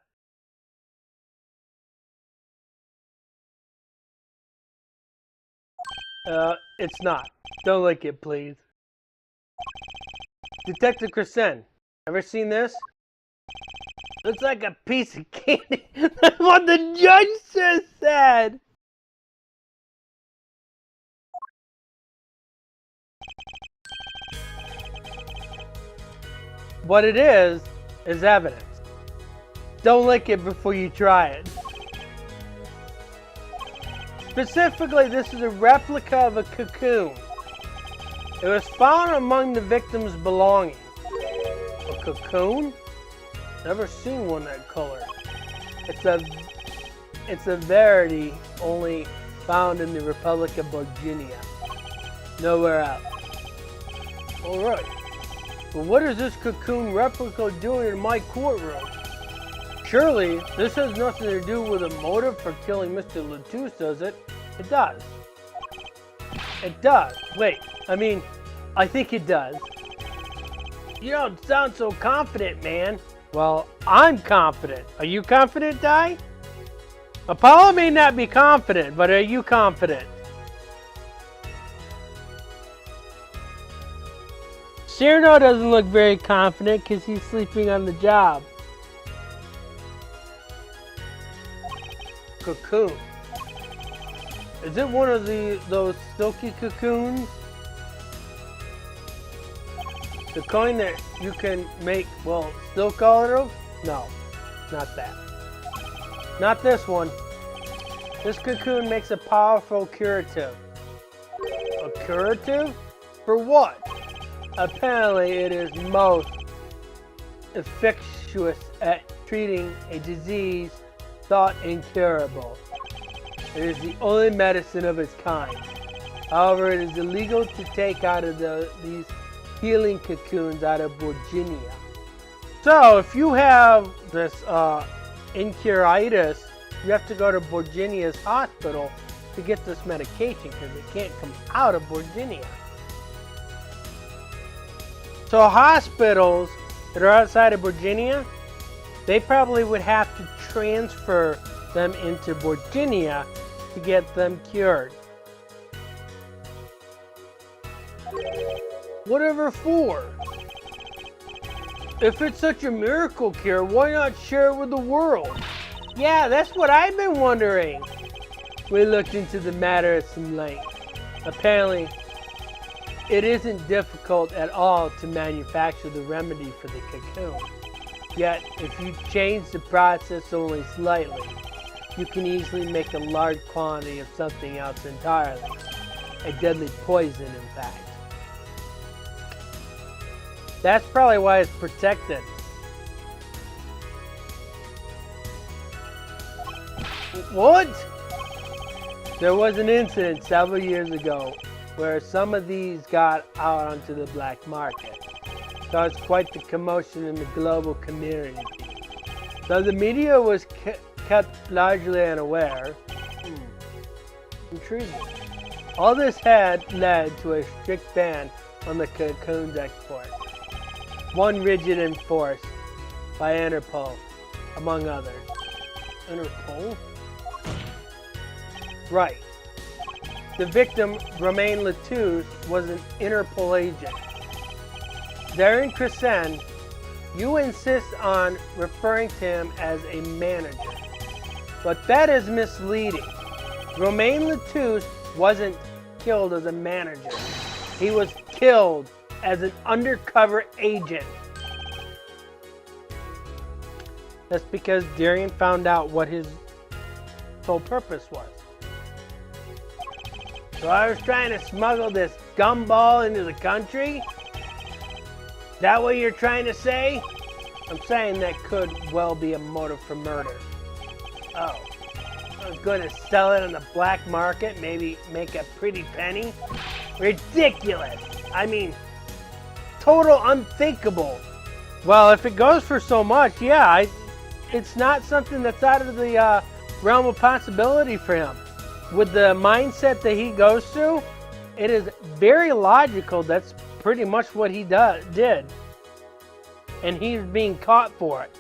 It's not. Don't lick it, please. Detective Carson, ever seen this? Looks like a piece of candy. That's what the judge just said. What it is evidence. Don't lick it before you try it. Specifically, this is a replica of a cocoon. It was found among the victim's belongings. A cocoon? Never seen one that color. It's a rarity only found in the Republic of Virginia. Nowhere else. Alright. But what is this cocoon replica doing in my courtroom? Surely, this has nothing to do with a motive for killing Mr. Latouche, does it? It does. It does. Wait, I think it does. You don't sound so confident, man. Well, I'm confident. Are you confident, Di? Apollo may not be confident, but are you confident? Cyrano doesn't look very confident because he's sleeping on the job. Cocoon. Is it one of those silky cocoons? The kind that you can make, silk out of? No, not that. Not this one. This cocoon makes a powerful curative. A curative? For what? Apparently it is most efficacious at treating a disease thought incurable. It is the only medicine of its kind. However, it is illegal to take out of these healing cocoons out of Virginia. So if you have this incuritis, you have to go to Virginia's hospital to get this medication because it can't come out of Virginia. So hospitals that are outside of Virginia, they probably would have to transfer them into Virginia to get them cured. Whatever for? If it's such a miracle cure, why not share it with the world? Yeah, that's what I've been wondering. We looked into the matter at some length. Apparently, It isn't difficult at all to manufacture the remedy for the cocoon. Yet, if you change the process only slightly, you can easily make a large quantity of something else entirely. A deadly poison, in fact. That's probably why it's protected. What? There was an incident several years ago where some of these got out onto the black market. Caused quite the commotion in the global community. Though the media was kept largely unaware. Intriguing. All this had led to a strict ban on the cocoon's export. One rigid enforced by Interpol, among others. Interpol? Right. The victim, Romain Latouche, was an Interpol agent. There in Carson, you insist on referring to him as a manager. But that is misleading. Romain Latouche wasn't killed as a manager. He was killed as an undercover agent. That's because Darian found out what his sole purpose was. So I was trying to smuggle this gumball into the country? Is that what you're trying to say? I'm saying that could well be a motive for murder. Oh. I was going to sell it on the black market, maybe make a pretty penny? Ridiculous! I mean, total unthinkable. Well, if it goes for so much, yeah, it's not something that's out of the realm of possibility for him. With the mindset that he goes through, it is very logical that's pretty much what he did. And he's being caught for it.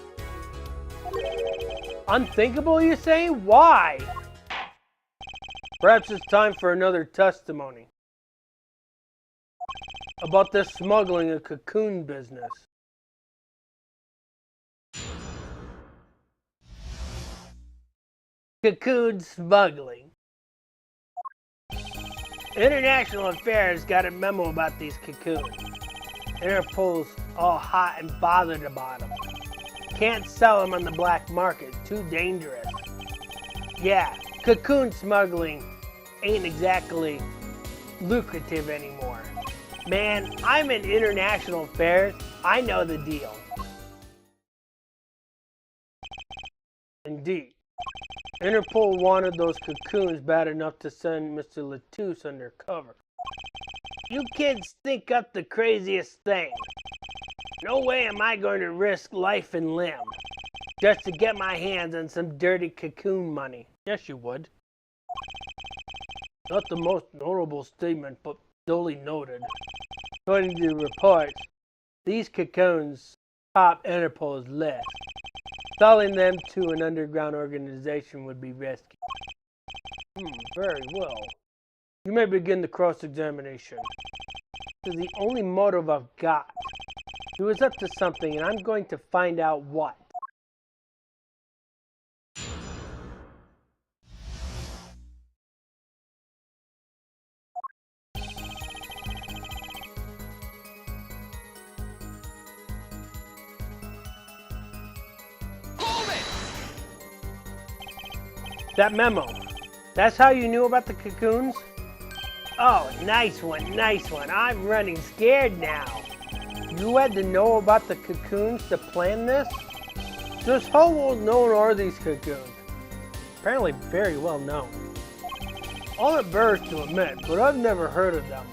Unthinkable, you say? Why? Perhaps it's time for another testimony about this smuggling and cocoon business. Cocoon smuggling. International Affairs got a memo about these cocoons. Interpol's all hot and bothered about them. Can't sell them on the black market, too dangerous. Yeah, cocoon smuggling ain't exactly lucrative anymore. Man, I'm in international affairs. I know the deal. Indeed. Interpol wanted those cocoons bad enough to send Mr. Latouche undercover. You kids think up the craziest thing. No way am I going to risk life and limb just to get my hands on some dirty cocoon money. Yes, you would. Not the most notable statement, but duly noted. According to reports, these cocoons top Interpol's list. Selling them to an underground organization would be risky. Very well. You may begin the cross-examination. This is the only motive I've got. He was up to something, and I'm going to find out what. Hold it! That memo. That's how you knew about the cocoons? Oh, nice one, nice one. I'm running scared now. You had to know about the cocoons to plan this? Just how well known are these cocoons? Apparently very well known. I'm embarrassed to admit, but I've never heard of them.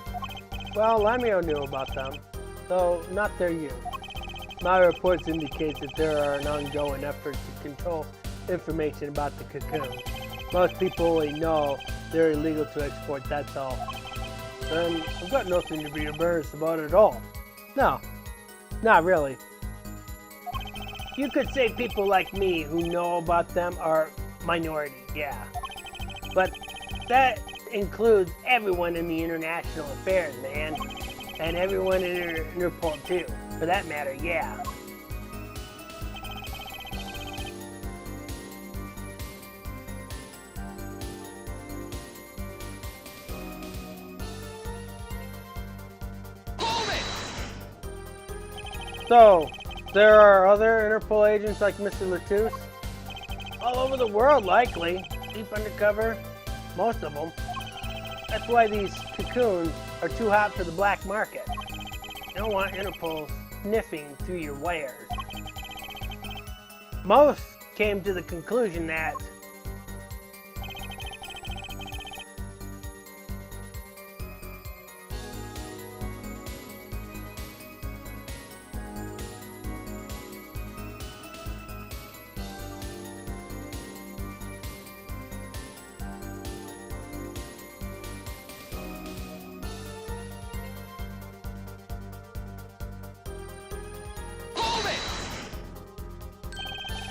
Well, Lamio knew about them, though not their use. My reports indicate that there are an ongoing effort to control information about the cocoons. Most people only know they're illegal to export, that's all. And I've got nothing to be embarrassed about at all. No, not really. You could say people like me who know about them are minority, yeah. But that includes everyone in the international affairs, man. And everyone in Interpol too, for that matter, yeah. So, there are other Interpol agents like Mr. Latouche? All over the world, likely. Deep undercover, most of them. That's why these cocoons are too hot for the black market. You don't want Interpol sniffing through your wares. Most came to the conclusion that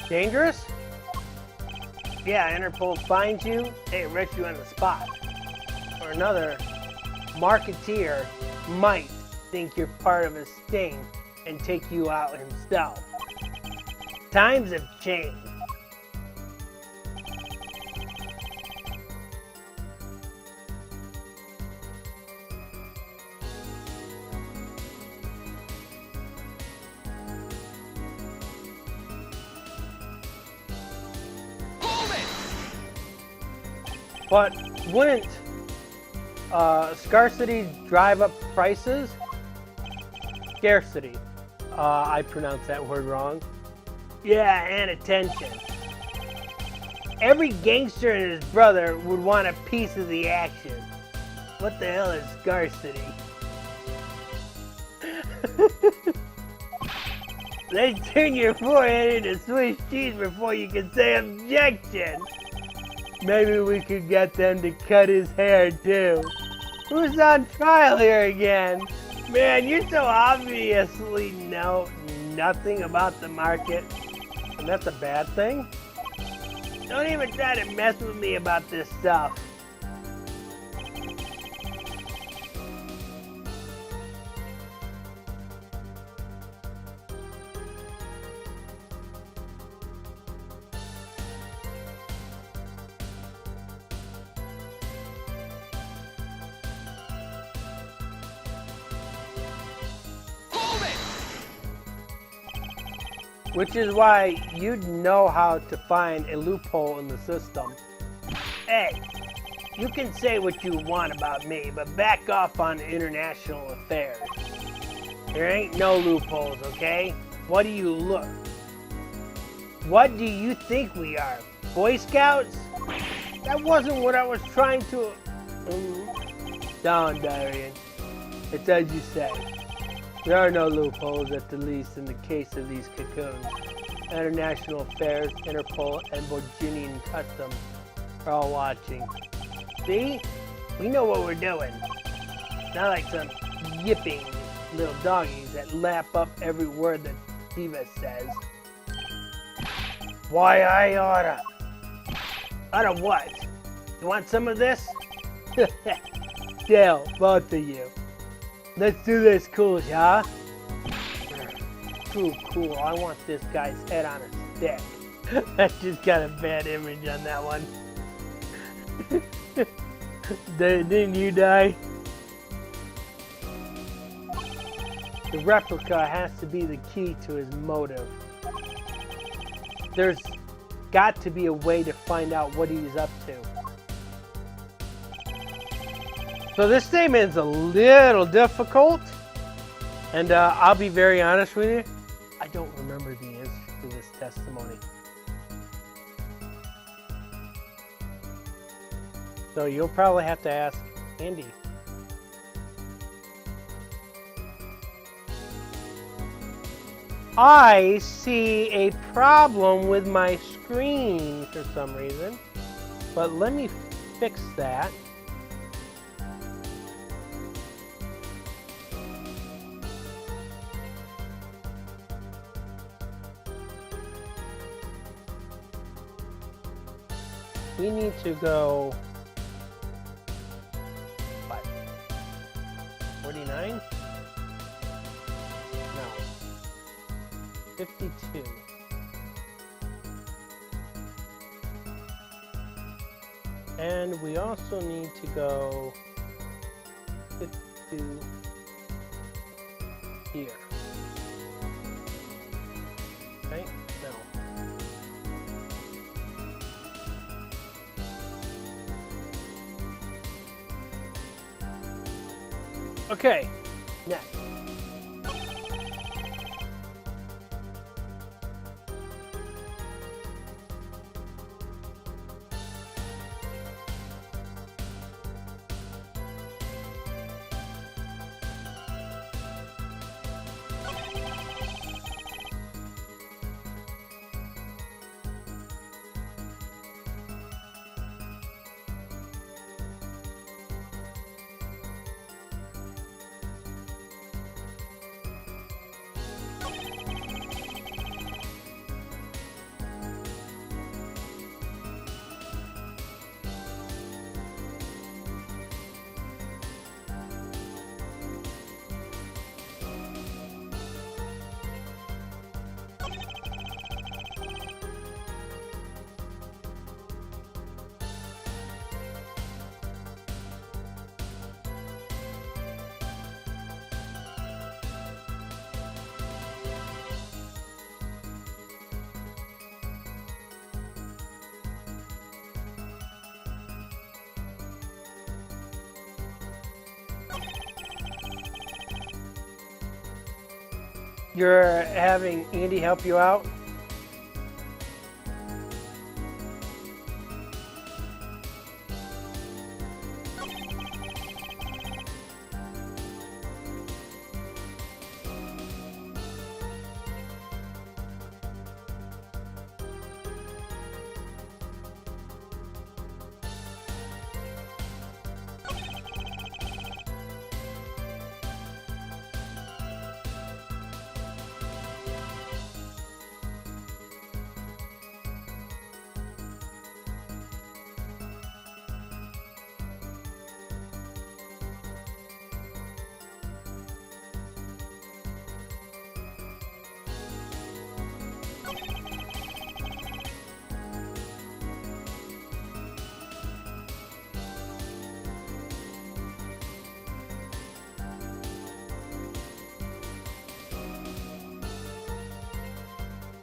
dangerous? Yeah, Interpol finds you, they arrest you on the spot. Or another marketeer might think you're part of a sting and take you out himself. Times have changed. But wouldn't scarcity drive up prices? Scarcity. I pronounced that word wrong. Yeah, and attention. Every gangster and his brother would want a piece of the action. What the hell is scarcity? They turn your forehead into Swiss cheese before you can say objection. Maybe we could get them to cut his hair too. Who's on trial here again? Man, you so obviously know nothing about the market. And that's a bad thing? Don't even try to mess with me about this stuff. Which is why you'd know how to find a loophole in the system. Hey, you can say what you want about me, but back off on international affairs. There ain't no loopholes, okay? What do you look? What do you think we are? Boy Scouts? That wasn't what I was trying to... Down, Darian. It's as you say. There are no loopholes, at the least in the case of these cocoons. International affairs, Interpol, and Virginian customs are all watching. See? We know what we're doing. Not like some yipping little doggies that lap up every word that Diva says. Why, I oughta. Oughta what? You want some of this? Dale, both of you. Let's do this cool, yeah? Too cool. I want this guy's head on a stick. I just got a bad image on that one. Didn't you die? The replica has to be the key to his motive. There's got to be a way to find out what he's up to. So this statement is a little difficult, and I'll be very honest with you, I don't remember the answer to this testimony. So you'll probably have to ask Andy. I see a problem with my screen for some reason, but let me fix that. We need to go, what, 49? No, 52. And we also need to go 52 here. Okay, next. You're having Andy help you out?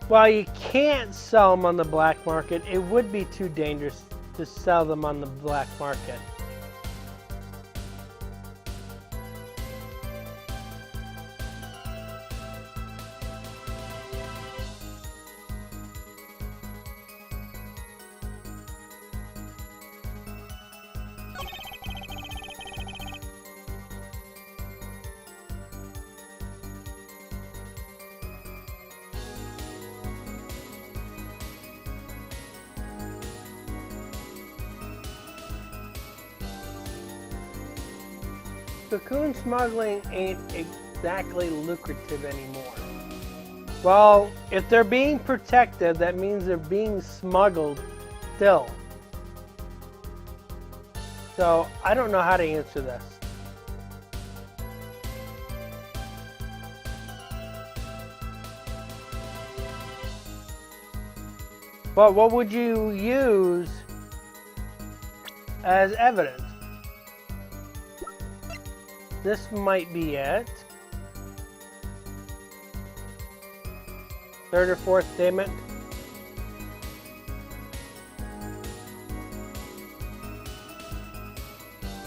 While you can't sell them on the black market, it would be too dangerous to sell them on the black market. Cocoon smuggling ain't exactly lucrative anymore. Well, if they're being protected, that means they're being smuggled still. So, I don't know how to answer this. But what would you use as evidence? This might be it. Third or fourth statement.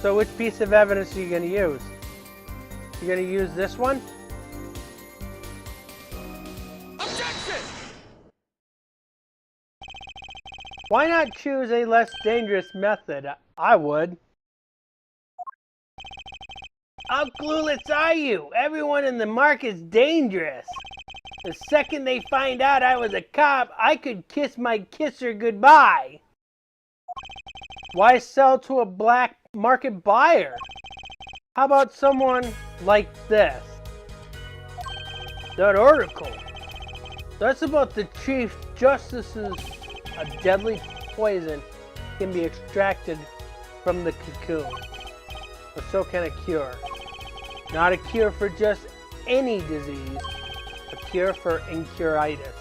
So which piece of evidence are you going to use? You're going to use this one? Objection! Why not choose a less dangerous method? I would. How clueless are you? Everyone in the market's dangerous. The second they find out I was a cop, I could kiss my kisser goodbye. Why sell to a black market buyer? How about someone like this? That article. That's about the Chief Justice's a deadly poison can be extracted from the cocoon. But so can a cure. Not a cure for just any disease, a cure for incuritis.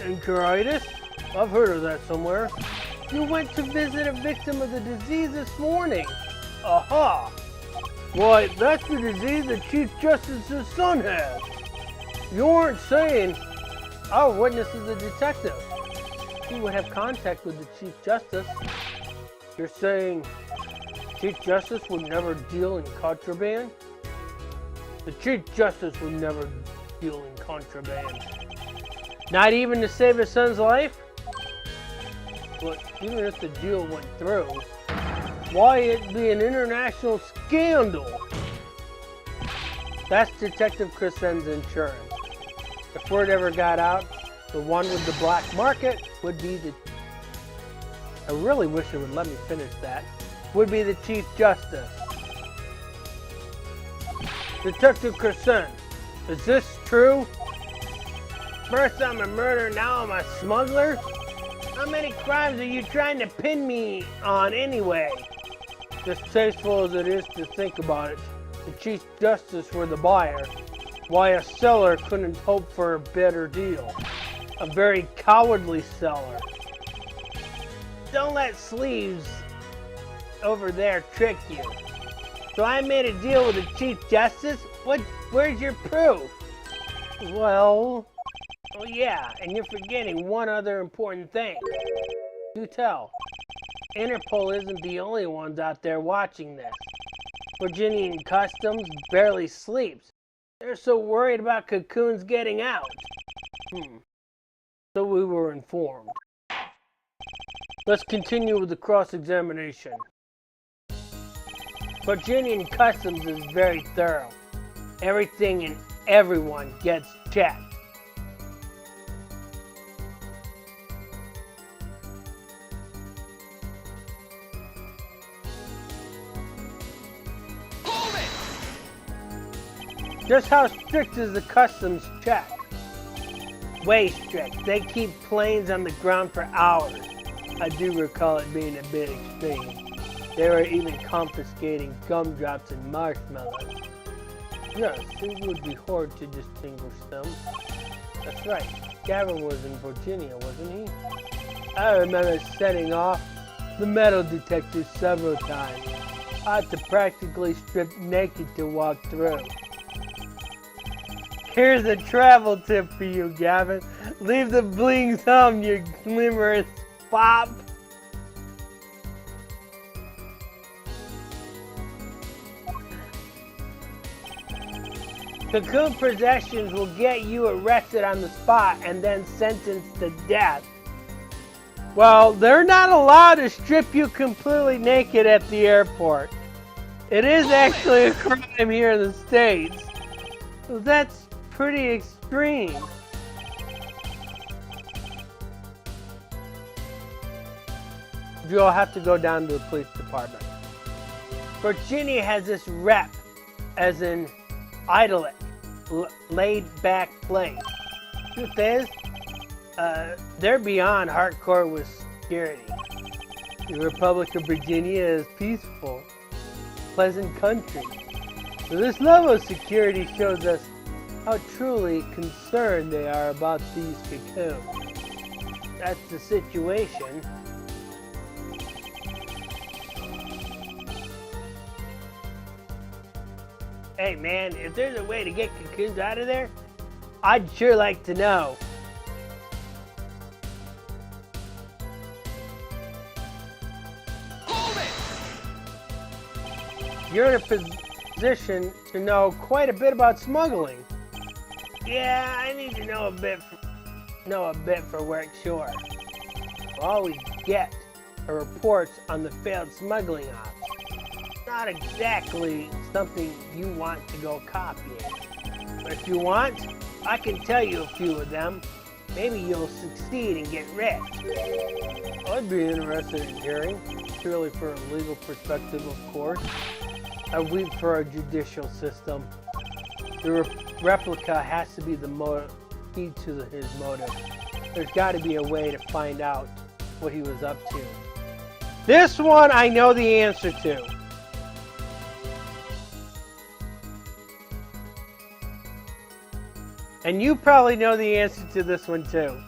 Incuritis? I've heard of that somewhere. You went to visit a victim of the disease this morning. Aha! Why, that's the disease the Chief Justice's son has. You aren't saying our witness is a detective. He would have contact with the Chief Justice. You're saying Chief Justice would never deal in contraband? The Chief Justice would never deal in contraband. Not even to save his son's life? But even if the deal went through, why it'd be an international scandal? That's Detective Carson's insurance. If word ever got out, the one with the black market would be the... I really wish it would let me finish that. Would be the Chief Justice. Detective Carson, is this true? First I'm a murderer, now I'm a smuggler? How many crimes are you trying to pin me on anyway? Distasteful as it is to think about it, the Chief Justice were the buyer. Why a seller couldn't hope for a better deal. A very cowardly seller. Don't let sleeves over there trick you. So I made a deal with the Chief Justice? Where's your proof? Well... Oh yeah, and you're forgetting one other important thing. Do tell. Interpol isn't the only ones out there watching this. Virginian Customs barely sleeps. They're so worried about Cocoon's getting out. So we were informed. Let's continue with the cross-examination. Virginian Customs is very thorough. Everything and everyone gets checked. Just how strict is the customs check? Way strict. They keep planes on the ground for hours. I do recall it being a bit extreme. They were even confiscating gumdrops and marshmallows. Yes, it would be hard to distinguish them. That's right. Gavin was in Virginia, wasn't he? I remember setting off the metal detector several times. I had to practically strip naked to walk through. Here's a travel tip for you, Gavin. Leave the blings home, you glimmerous fop. Cocoon possessions will get you arrested on the spot and then sentenced to death. Well, they're not allowed to strip you completely naked at the airport. It is actually a crime here in the States. So that's pretty extreme. You'll have to go down to the police department. Virginia has this rep as an idyllic, laid-back place. Truth is, they're beyond hardcore with security. The Republic of Virginia is peaceful, pleasant country. So this level of security shows us how truly concerned they are about these cocoons. That's the situation. Hey man, if there's a way to get cocoons out of there, I'd sure like to know. Hold it! You're in a position to know quite a bit about smuggling. Yeah, I need to know a bit for work, sure. All we get are reports on the failed smuggling ops. Not exactly something you want to go copying. But if you want, I can tell you a few of them. Maybe you'll succeed and get rich. I'd be interested in hearing, purely for a legal perspective, of course. I weep for our judicial system. The replica has to be the key to his motive. There's got to be a way to find out what he was up to. This one I know the answer to. And you probably know the answer to this one too.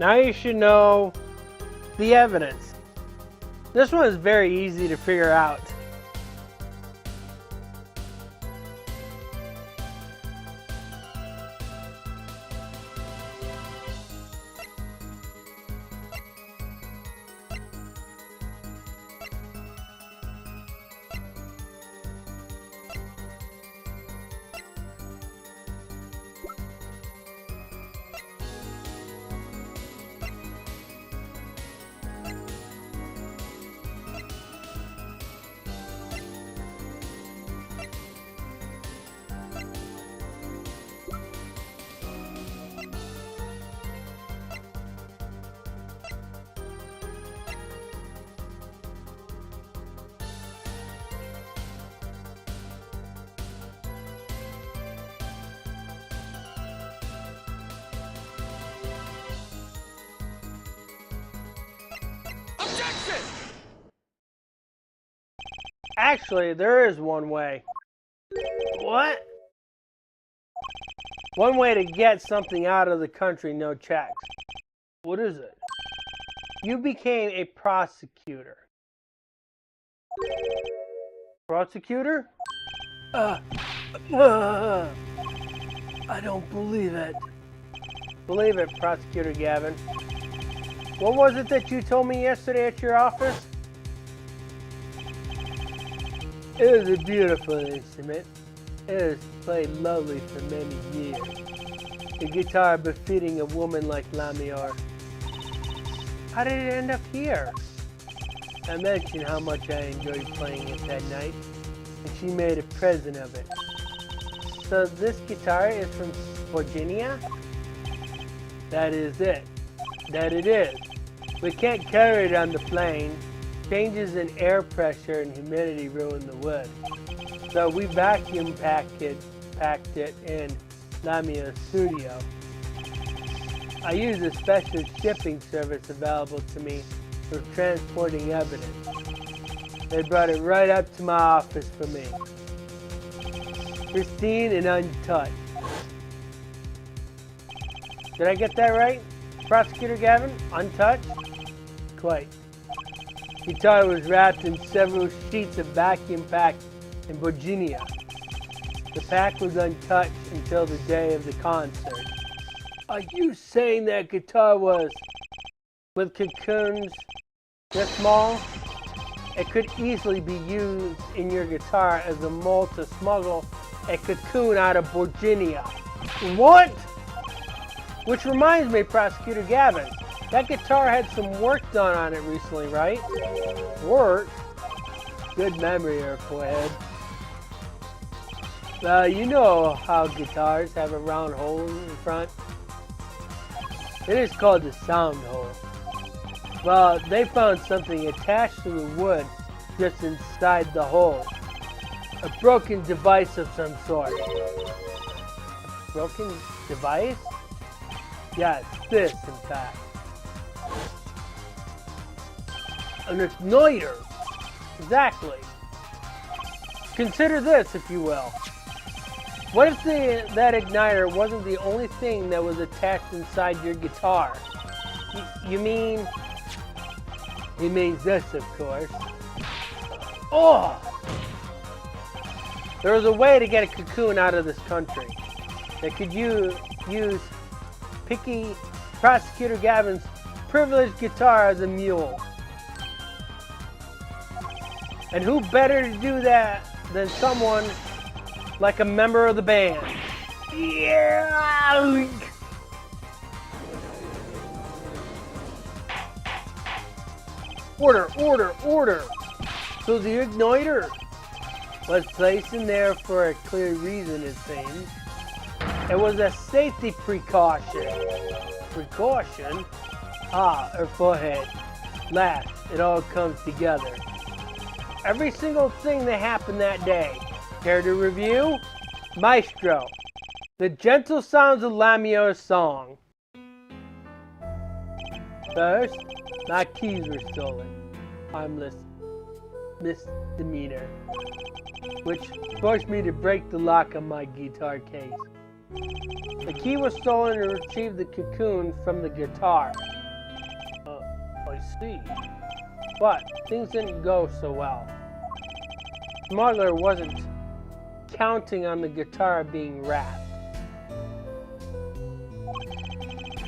Now you should know the evidence. This one is very easy to figure out. Objection! Actually, there is one way. What? One way to get something out of the country, no checks. What is it? You became a prosecutor. Prosecutor? I don't believe it. Believe it, Prosecutor Gavin. What was it that you told me yesterday at your office? It was a beautiful instrument. It has played lovely for many years. A guitar befitting a woman like Lamia. How did it end up here? I mentioned how much I enjoyed playing it that night, and she made a present of it. So this guitar is from Virginia? That is it. That it is. We can't carry it on the plane. Changes in air pressure and humidity ruin the wood. So we vacuum packed it in Lamia's studio. I use a special shipping service available to me for transporting evidence. They brought it right up to my office for me. Pristine and untouched. Did I get that right, Prosecutor Gavin? Untouched? Quite. Guitar was wrapped in several sheets of vacuum pack in Virginia. The pack was untouched until the day of the concert. Are you saying that guitar was with cocoons this small? It could easily be used in your guitar as a mold to smuggle a cocoon out of Virginia. What? Which reminds me, Prosecutor Gavin, that guitar had some work done on it recently, right? Work? Good memory there, forehead. You know how guitars have a round hole in front? It is called the sound hole. Well, they found something attached to the wood just inside the hole. A broken device of some sort. A broken device? Yes, this in fact. An igniter. Exactly. Consider this, if you will. What if that igniter wasn't the only thing that was attached inside your guitar? You mean... He means this, of course. Oh! There was a way to get a cocoon out of this country. They could use picky Prosecutor Gavin's privileged guitar as a mule. And who better to do that than someone like a member of the band? Yeah! Order, order, order! So the igniter was placed in there for a clear reason, it seems. It was a safety precaution. Precaution? Ah, her forehead. Last, it all comes together. Every single thing that happened that day. Care to review? Maestro. The gentle sounds of Lamia's song. First, my keys were stolen. Harmless misdemeanor. Which forced me to break the lock on my guitar case. The key was stolen to retrieve the cocoon from the guitar. I see. But things didn't go so well. Smuggler wasn't counting on the guitar being wrapped.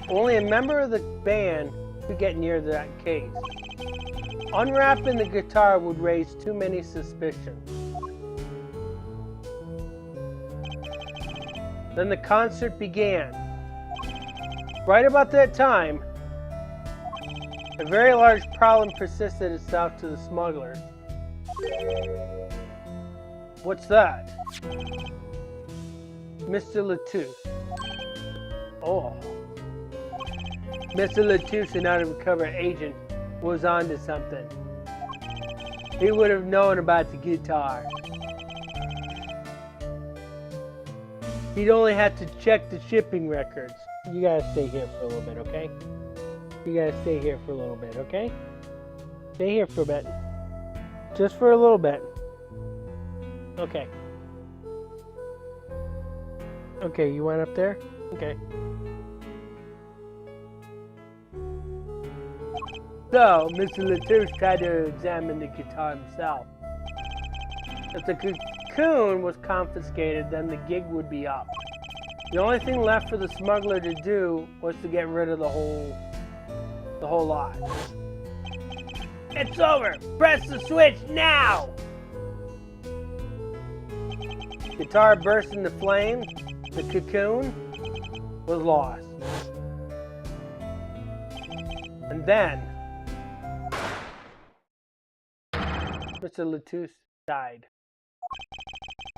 Only a member of the band could get near that case. Unwrapping the guitar would raise too many suspicions. Then the concert began. Right about that time, a very large problem persisted itself to the smugglers. What's that? Mr. Latouche. Oh. Mr. Latouche, an undercover agent, was onto something. He would have known about the guitar. He'd only have to check the shipping records. You gotta stay here for a little bit, okay? You gotta stay here for a little bit, okay? Stay here for a bit. Just for a little bit. Okay. Okay, you went up there? Okay. So, Mr. Latouche tried to examine the guitar himself. If the cocoon was confiscated, then the gig would be up. The only thing left for the smuggler to do was to get rid of the whole lot. It's over! Press the switch now! Guitar burst into flame. The cocoon was lost. And then Mr. Latouche died.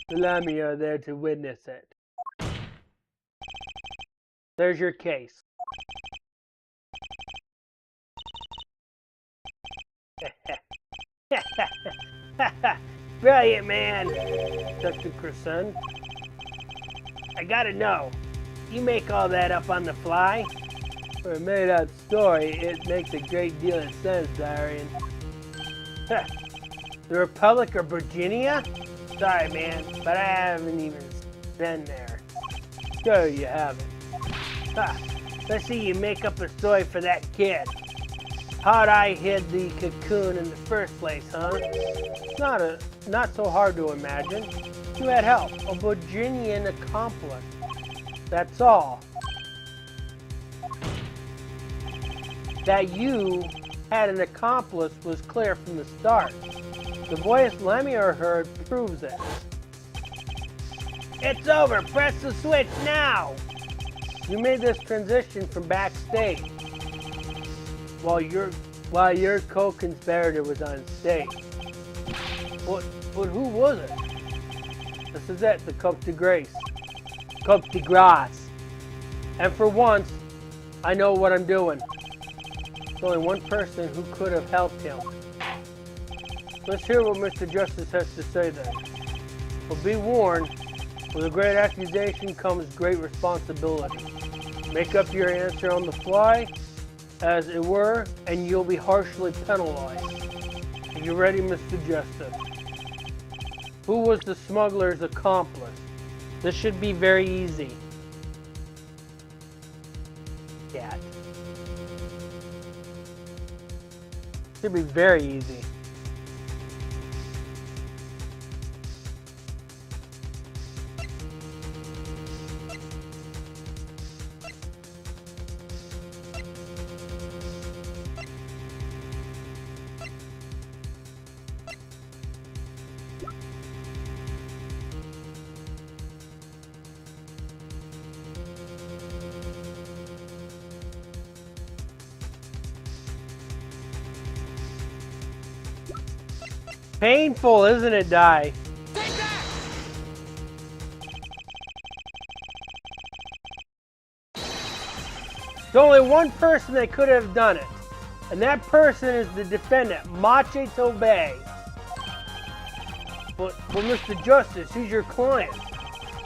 The Lamy are there to witness it. There's your case. Brilliant, man, Dr. Carson. I gotta know, you make all that up on the fly? For a made-up story, it makes a great deal of sense, Darian. The Republic of Virginia? Sorry, man, but I haven't even been there. Sure you haven't. Let's see you make up a story for that kid. How'd I hid the cocoon in the first place, huh? Not so hard to imagine. You had help, a Virginian accomplice. That's all. That you had an accomplice was clear from the start. The voice Lemire heard proves it. It's over! Press the switch now! You made this transition from backstage while your co-conspirator was on stage. But who was it? This is it, the Coq de Grace. Coq de Grace. And for once, I know what I'm doing. There's only one person who could have helped him. Let's hear what Mr. Justice has to say then. But be warned, with a great accusation comes great responsibility. Make up your answer on the fly, as it were, and you'll be harshly penalized. Are you ready, Mr. Justice? Who was the smuggler's accomplice? This should be very easy. Cat. Should be very easy. Painful, isn't it, Di? Take that! There's only one person that could have done it, and that person is the defendant, Mache Tobey. But Mr. Justice, who's your client?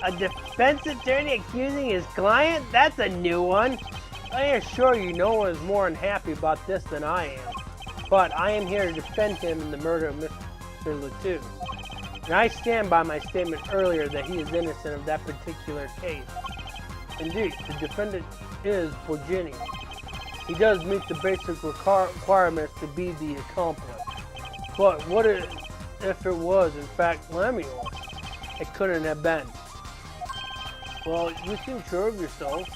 A defense attorney accusing his client? That's a new one. I assure you no one is more unhappy about this than I am. But I am here to defend him in the murder of Mr. Latouche. And I stand by my statement earlier that he is innocent of that particular case. Indeed, the defendant is Borgini. He does meet the basic requirements to be the accomplice. But what if it was, in fact, Lemuel? It couldn't have been. Well, you seem sure of yourself.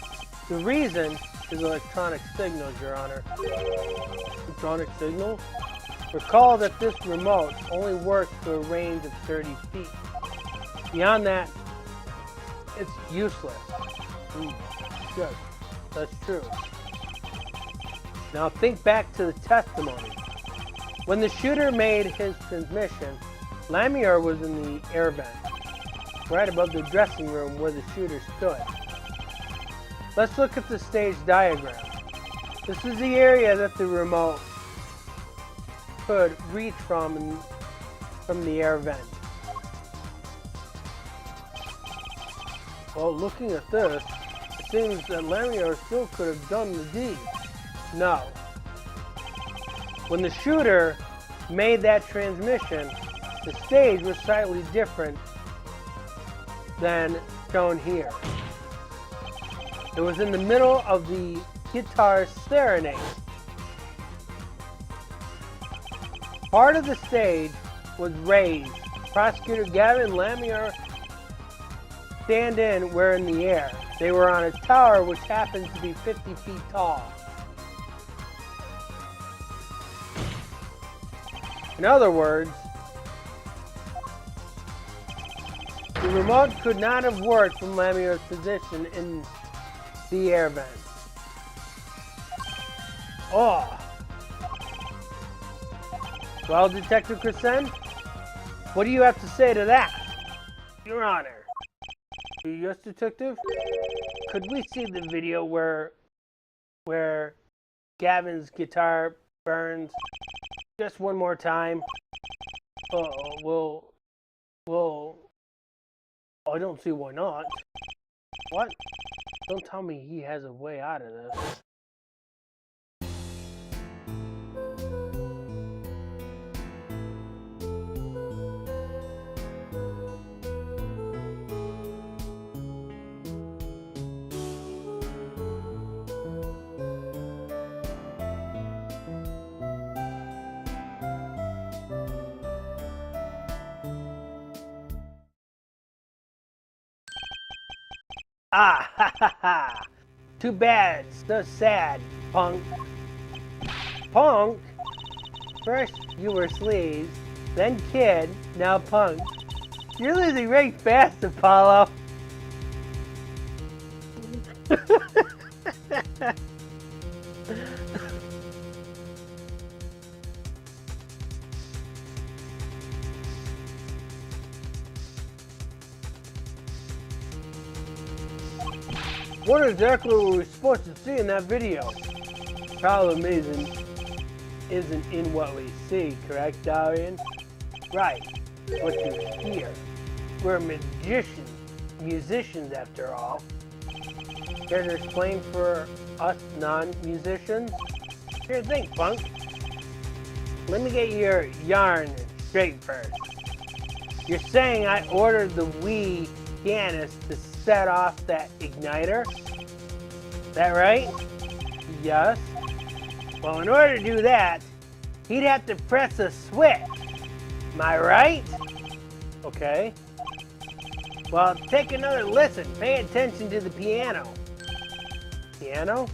The reason is electronic signals, Your Honor. Electronic signals? Recall that this remote only works to a range of 30 feet. Beyond that, it's useless. Good. That's true. Now think back to the testimony. When the shooter made his transmission, Lamier was in the air vent, right above the dressing room where the shooter stood. Let's look at the stage diagram. This is the area that the remote could reach from the air vent. Well, looking at this, it seems that Lamier still could have done the deed. No. When the shooter made that transmission, the stage was slightly different than shown here. It was in the middle of the guitar serenade. Part of the stage was raised. Prosecutor Gavin Lamier stand-in were in the air. They were on a tower which happened to be 50 feet tall. In other words, the remote could not have worked from Lamier's position in the air vent. Oh. Well, Detective Carson, what do you have to say to that? Your Honor. Yes, Detective? Could we see the video where Gavin's guitar burns just one more time? Well, I don't see why not. What? Don't tell me he has a way out of this. Ah, ha ha ha! Too bad, so sad, punk. Punk? First you were sleaze, then kid, now punk. You're losing rank fast, Apollo. What exactly were we supposed to see in that video? Problem isn't in what we see, correct, Darian? Right, what you hear. We're musicians after all. Care to explain for us non-musicians? Sure thing, punk. Let me get your yarn straight first. You're saying I ordered the Wii pianist to set off that igniter? That right? Yes. Well, in order to do that, he'd have to press a switch. Am I right? Okay. Well, take another listen. Pay attention to the piano. Piano?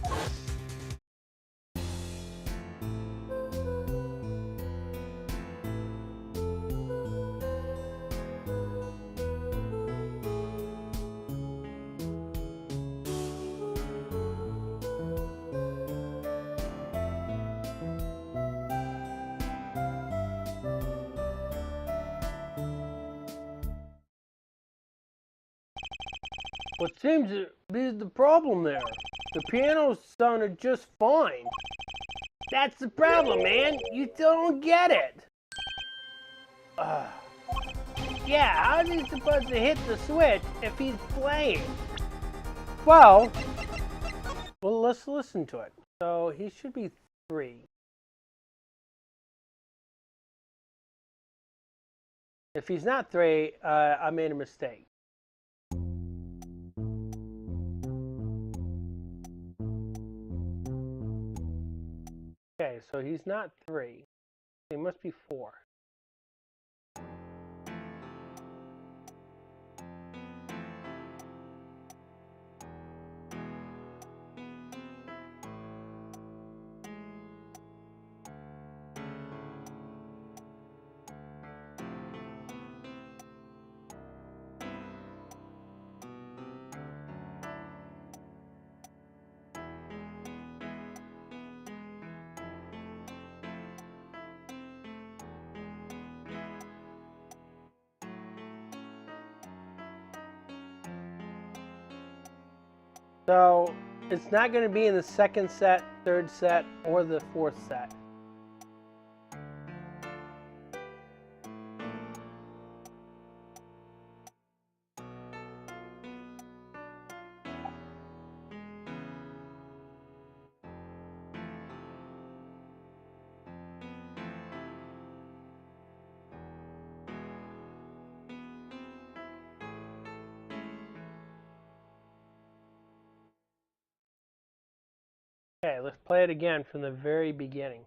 What seems to be the problem there? The piano sounded just fine. That's the problem, man. You still don't get it. Yeah, how's he supposed to hit the switch if he's playing? Well, let's listen to it. So he should be 3. If he's not 3, I made a mistake. Okay, so he's not 3. He must be 4. So it's not going to be in the second set, third set, or the fourth set. Okay, let's play it again from the very beginning.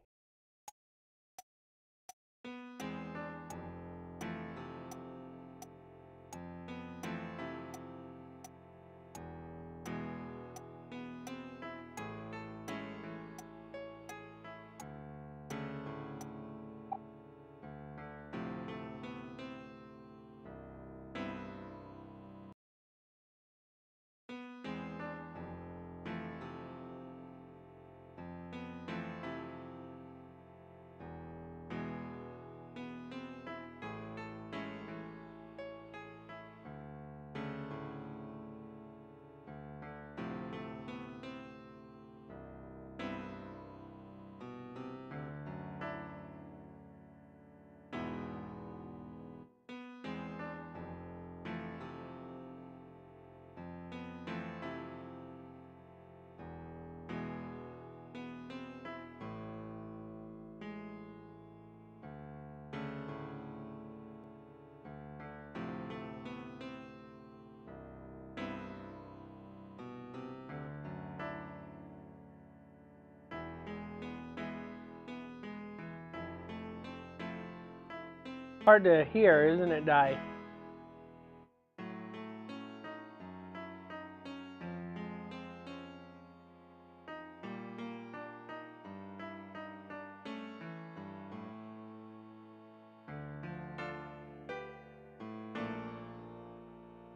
Hard to hear, isn't it, Di?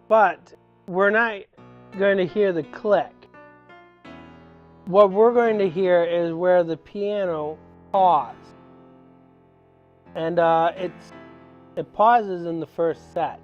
But we're not going to hear the click. What we're going to hear is where the piano paused. And it pauses in the first set.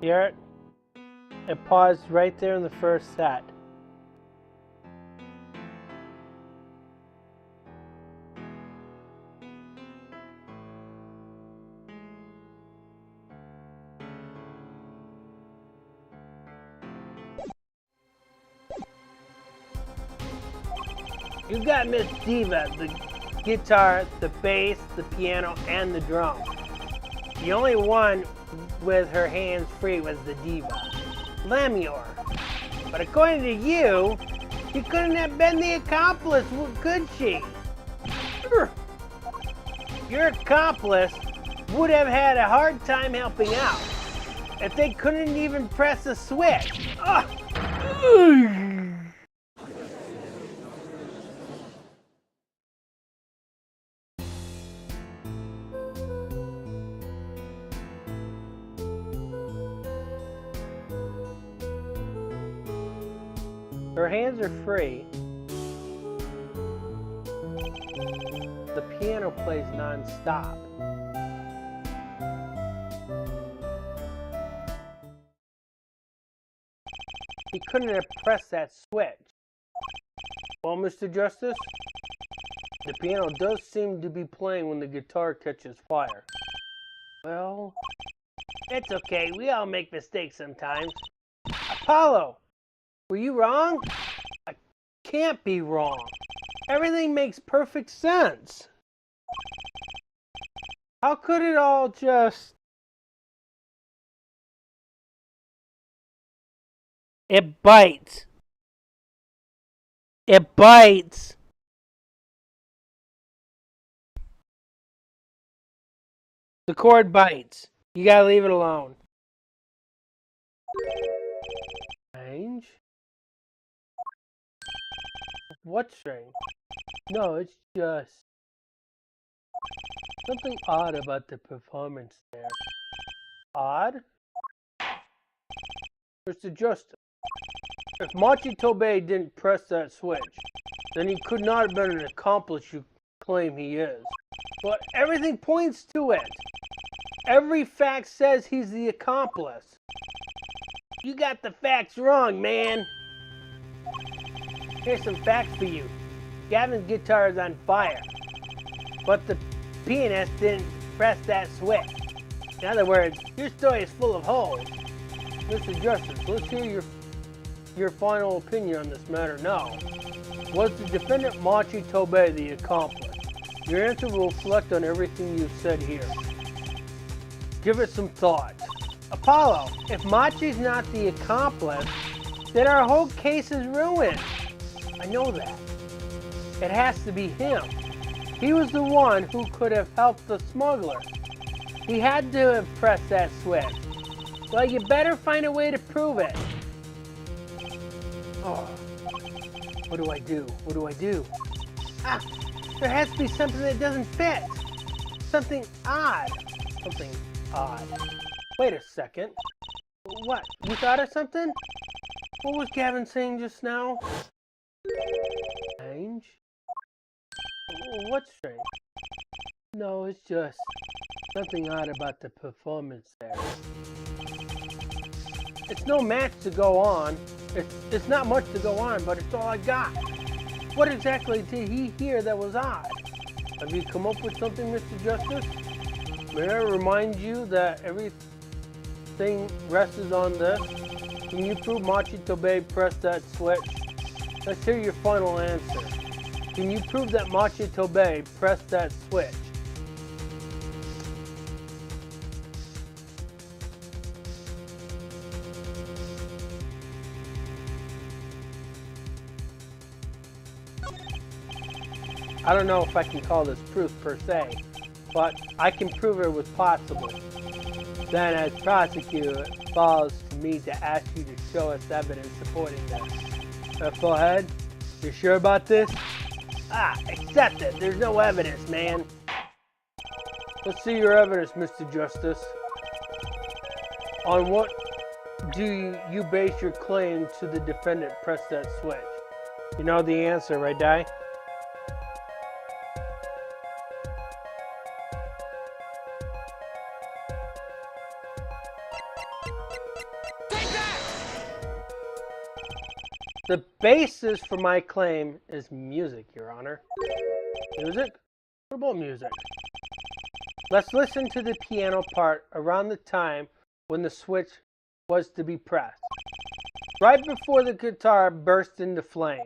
Hear it? It paused right there in the first set. You got Miss Diva, the guitar, the bass, the piano, and the drum. The only one with her hands free was the diva, Lamior. But according to you, she couldn't have been the accomplice, could she? Your accomplice would have had a hard time helping out if they couldn't even press a switch. Her hands are free. The piano plays non-stop. he couldn't have pressed that switch. Well, Mr. Justice, the piano does seem to be playing when the guitar catches fire. Well, it's okay. We all make mistakes sometimes. Apollo, were you wrong? I can't be wrong. Everything makes perfect sense. How could it all just... It bites. It bites. The cord bites. You gotta leave it alone. Strange? What strange? No, it's just something odd about the performance there. Odd? Mr. Justice, if Machi Tobey didn't press that switch, then he could not have been an accomplice you claim he is. But everything points to it. Every fact says he's the accomplice. You got the facts wrong, man. Here's some facts for you. Gavin's guitar is on fire, but the pianist didn't press that switch. In other words, your story is full of holes. Mr. Justice, let's hear your final opinion on this matter now. Was the defendant Machi Tobey the accomplice? Your answer will reflect on everything you've said here. Give it some thought. Apollo, if Machi's not the accomplice, then our whole case is ruined. I know that. It has to be him. He was the one who could have helped the smuggler. He had to have pressed that switch. Well, you better find a way to prove it. Oh, what do I do? What do I do? Ah, there has to be something that doesn't fit. Something odd. Something odd. Wait a second. What? You thought of something? What was Gavin saying just now? Strange? What's strange? No, it's just something odd about the performance there. It's no match to go on. It's not much to go on, but it's all I got. What exactly did he hear that was odd? Have you come up with something, Mr. Justice? May I remind you that everything rests on this? Can you prove Machi Tobey pressed that switch? Let's hear your final answer. Can you prove that Machi Tobey pressed that switch? I don't know if I can call this proof per se, but I can prove it was possible. Then as prosecutor, it falls to me to ask you to show us evidence supporting this. Go ahead. You sure about this? Accept it. There's no evidence, man. Let's see your evidence, Mr. Justice. On what do you base your claim to the defendant pressed that switch? You know the answer, right, Di? The basis for my claim is music, Your Honor. Music? What about music? Let's listen to the piano part around the time when the switch was to be pressed. Right before the guitar burst into flame.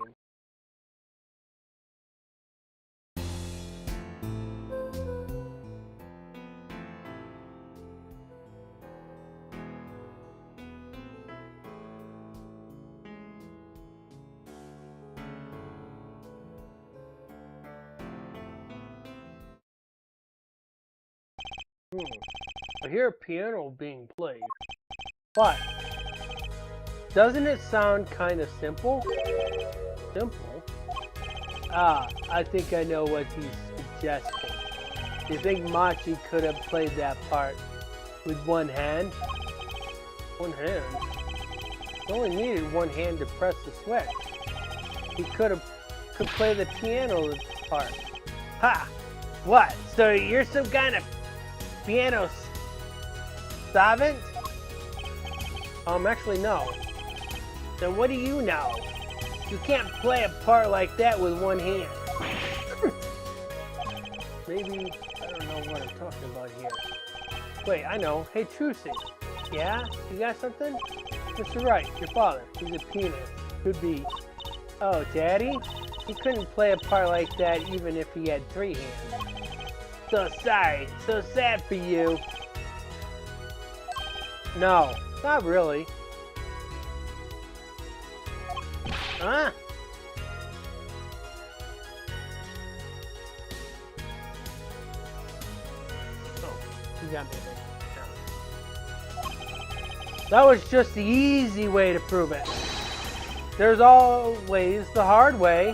I hear a piano being played, but doesn't it sound kind of simple? Simple? I think I know what he's suggesting. Do you think Machi could have played that part with one hand? One hand? He only needed one hand to press the switch. He could play the piano part. Ha! What? So you're some kind of piano savant? Actually no. Then what do you know? You can't play a part like that with one hand. Maybe, I don't know what I'm talking about here. Wait, I know. Hey, Trucy. Yeah? You got something? Mr. Wright, your father. He's a penis. Could be. Oh, Daddy? He couldn't play a part like that even if he had 3 hands. So sorry. So sad for you. No, not really. Huh? Oh, you got me. That was just the easy way to prove it. There's always the hard way.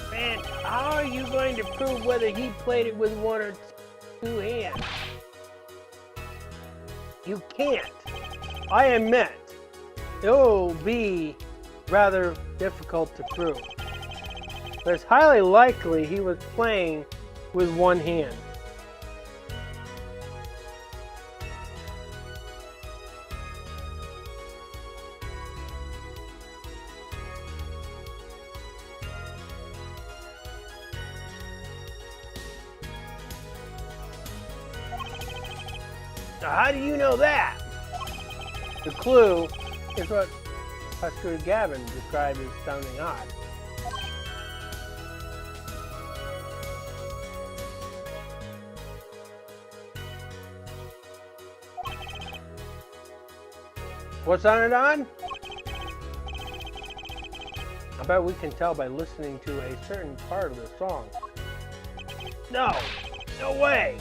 Man, how are you going to prove whether he played it with 1 or 2 hands? You can't. I admit, it will be rather difficult to prove. But it's highly likely he was playing with 1 hand. Now, how do you know that? The clue is what Pastor Gavin described as sounding odd. What sounded odd? I bet we can tell by listening to a certain part of the song. No! No way!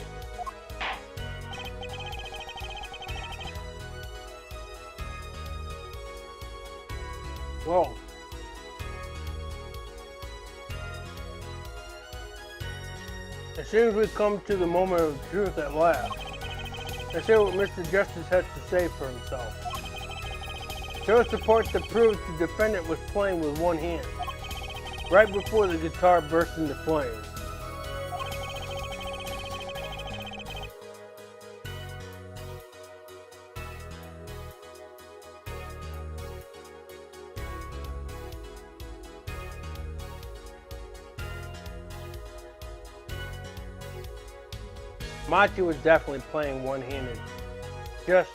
Whoa. It seems we've come to the moment of truth at last. Let's hear what Mr. Justice has to say for himself. Show us support that proves the defendant was playing with 1 hand, right before the guitar burst into flames. Machi was definitely playing one-handed. Just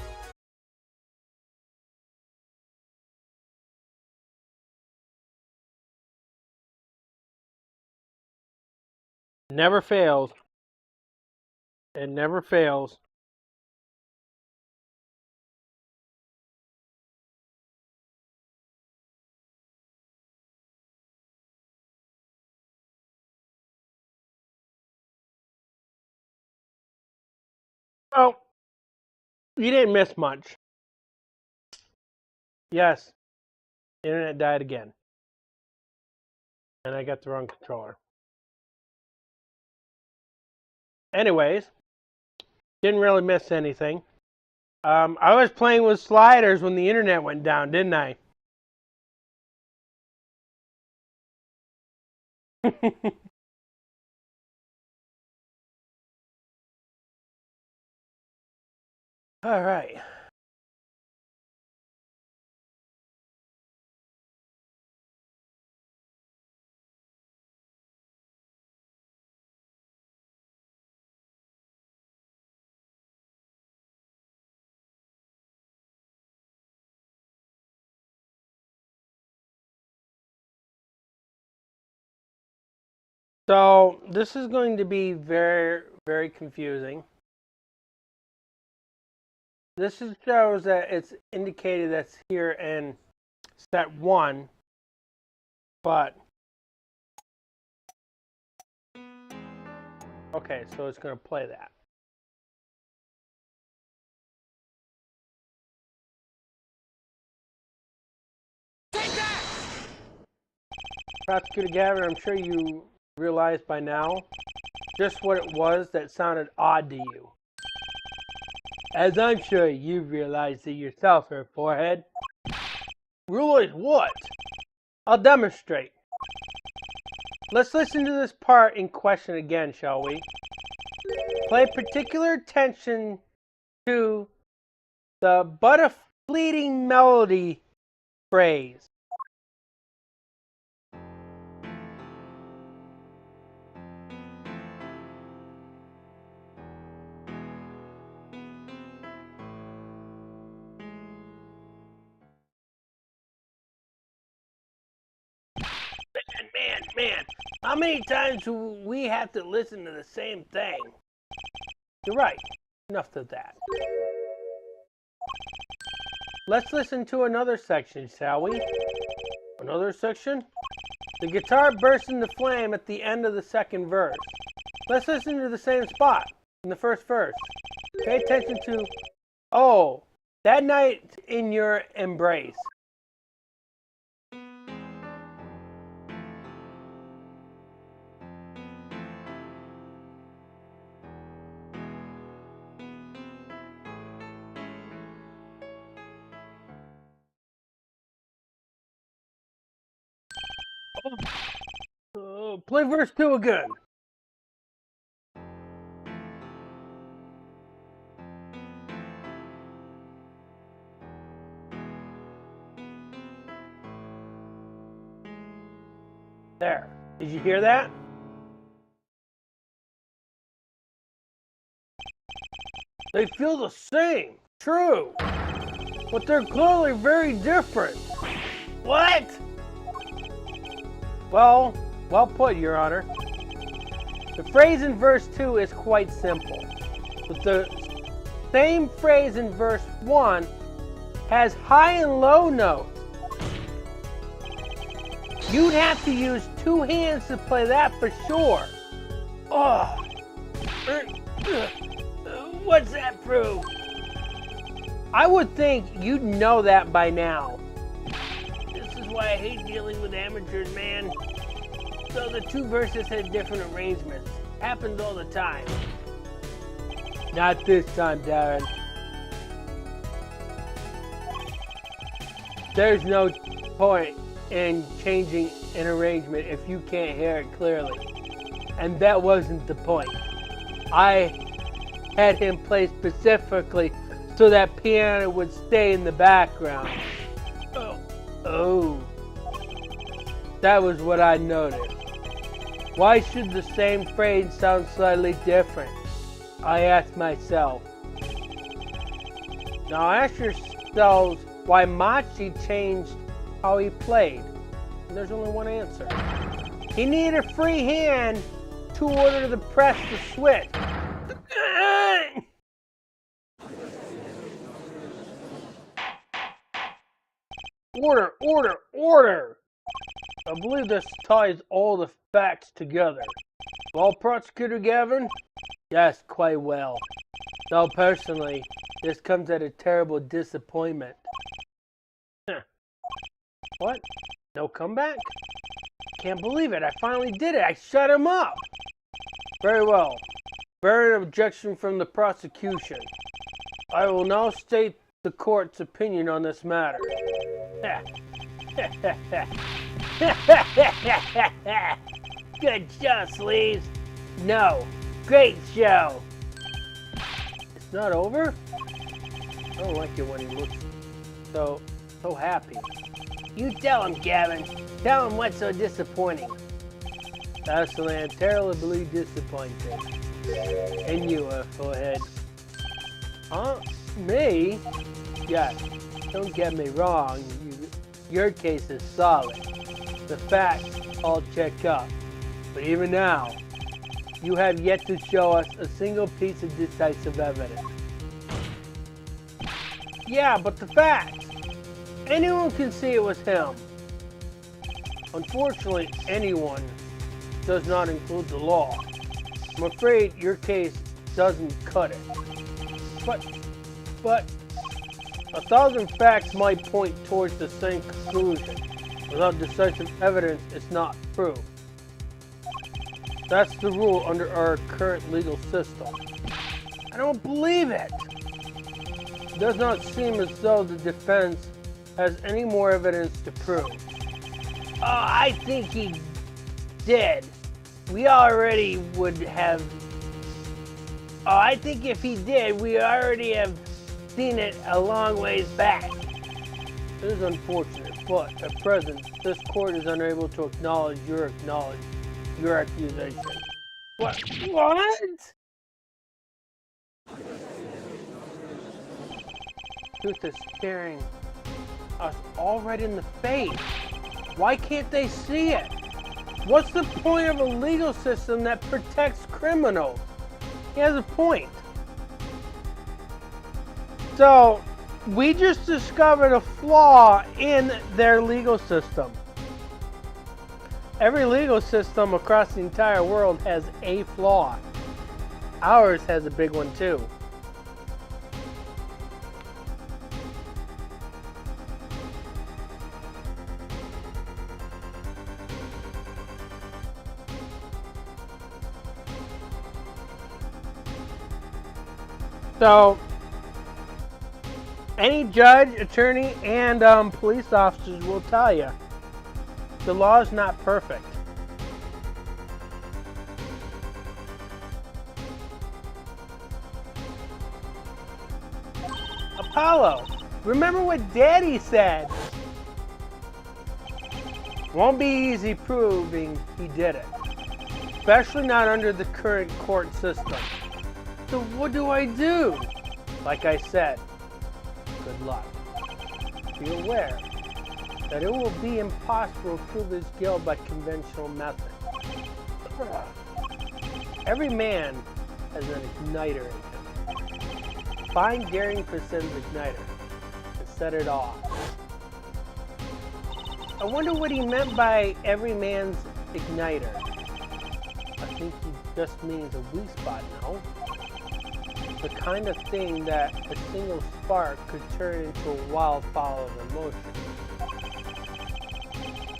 never fails. It never fails. Oh, you didn't miss much. Yes, the internet died again. And I got the wrong controller. Anyways, didn't really miss anything. I was playing with sliders when the internet went down, didn't I? All right. So this is going to be very, very confusing. This shows that it's indicated that's here in set 1, but okay, so it's going to play that. Take that! Prosecutor Gavin, I'm sure you realize by now just what it was that sounded odd to you. As I'm sure you realized it yourself, her forehead. Realize what? I'll demonstrate. Let's listen to this part in question again, shall we? Pay particular attention to the but a fleeting melody phrase. Man, how many times do we have to listen to the same thing? You're right. Enough of that. Let's listen to another section, shall we? Another section? The guitar bursts into flame at the end of the second verse. Let's listen to the same spot in the first verse. Pay attention to, oh, that night in your embrace. Play verse 2 again. There. Did you hear that? They feel the same. True. But they're clearly very different. What? Well put, Your Honor. The phrase in verse 2 is quite simple. But the same phrase in verse 1 has high and low notes. You'd have to use two hands to play that for sure. What's that prove? I would think you'd know that by now. This is why I hate dealing with amateurs, man. So the two verses had different arrangements. Happens all the time. Not this time, Darren. There's no point in changing an arrangement if you can't hear it clearly. And that wasn't the point. I had him play specifically so that piano would stay in the background. Oh. That was what I noticed. Why should the same phrase sound slightly different? I asked myself. Now ask yourselves why Machi changed how he played. And there's only one answer. He needed a free hand to order the press to switch. Order! I believe this ties all the facts together. Well, Prosecutor Gavin? Yes, quite well. Though personally, this comes at a terrible disappointment. What? No comeback? Can't believe it. I finally did it. I shut him up. Very well. Bear an objection from the prosecution. I will now state the court's opinion on this matter. Good show, Sleeves. No. Great show. It's not over? I don't like it when he looks so happy. You tell him, Gavin. Tell him what's so disappointing. Personally, I'm terribly disappointed. And you, forehead. Huh? Me? Yes. Don't get me wrong. Your case is solid. The facts all check up. But even now, you have yet to show us a single piece of decisive evidence. Yeah, but the facts. Anyone can see it was him. Unfortunately, anyone does not include the law. I'm afraid your case doesn't cut it. But 1,000 facts might point towards the same conclusion. Without decisive evidence, it's not proof. That's the rule under our current legal system. I don't believe it. It does not seem as though the defense has any more evidence to prove. Oh, I think he did. We already would have... Oh, I think if he did, we already have seen it a long ways back. It is unfortunate. afoot. At present, this court is unable to acknowledge your accusation. What? Truth is staring us all right in the face. Why can't they see it? What's the point of a legal system that protects criminals? He has a point. So, we just discovered a flaw in their legal system. Every legal system across the entire world has a flaw. Ours has a big one too. So, any judge, attorney, and police officers will tell you the law is not perfect. Apollo, remember what Daddy said. Won't be easy proving he did it, especially not under the current court system. So what do I do? Like I said, good luck. Be aware that it will be impossible to prove his guilt by conventional methods. Every man has an igniter in him. Find Daring Percent's igniter and set it off. I wonder what he meant by every man's igniter. I think he just means a weak spot, no? The kind of thing that a single spark could turn into a wildfire of emotion.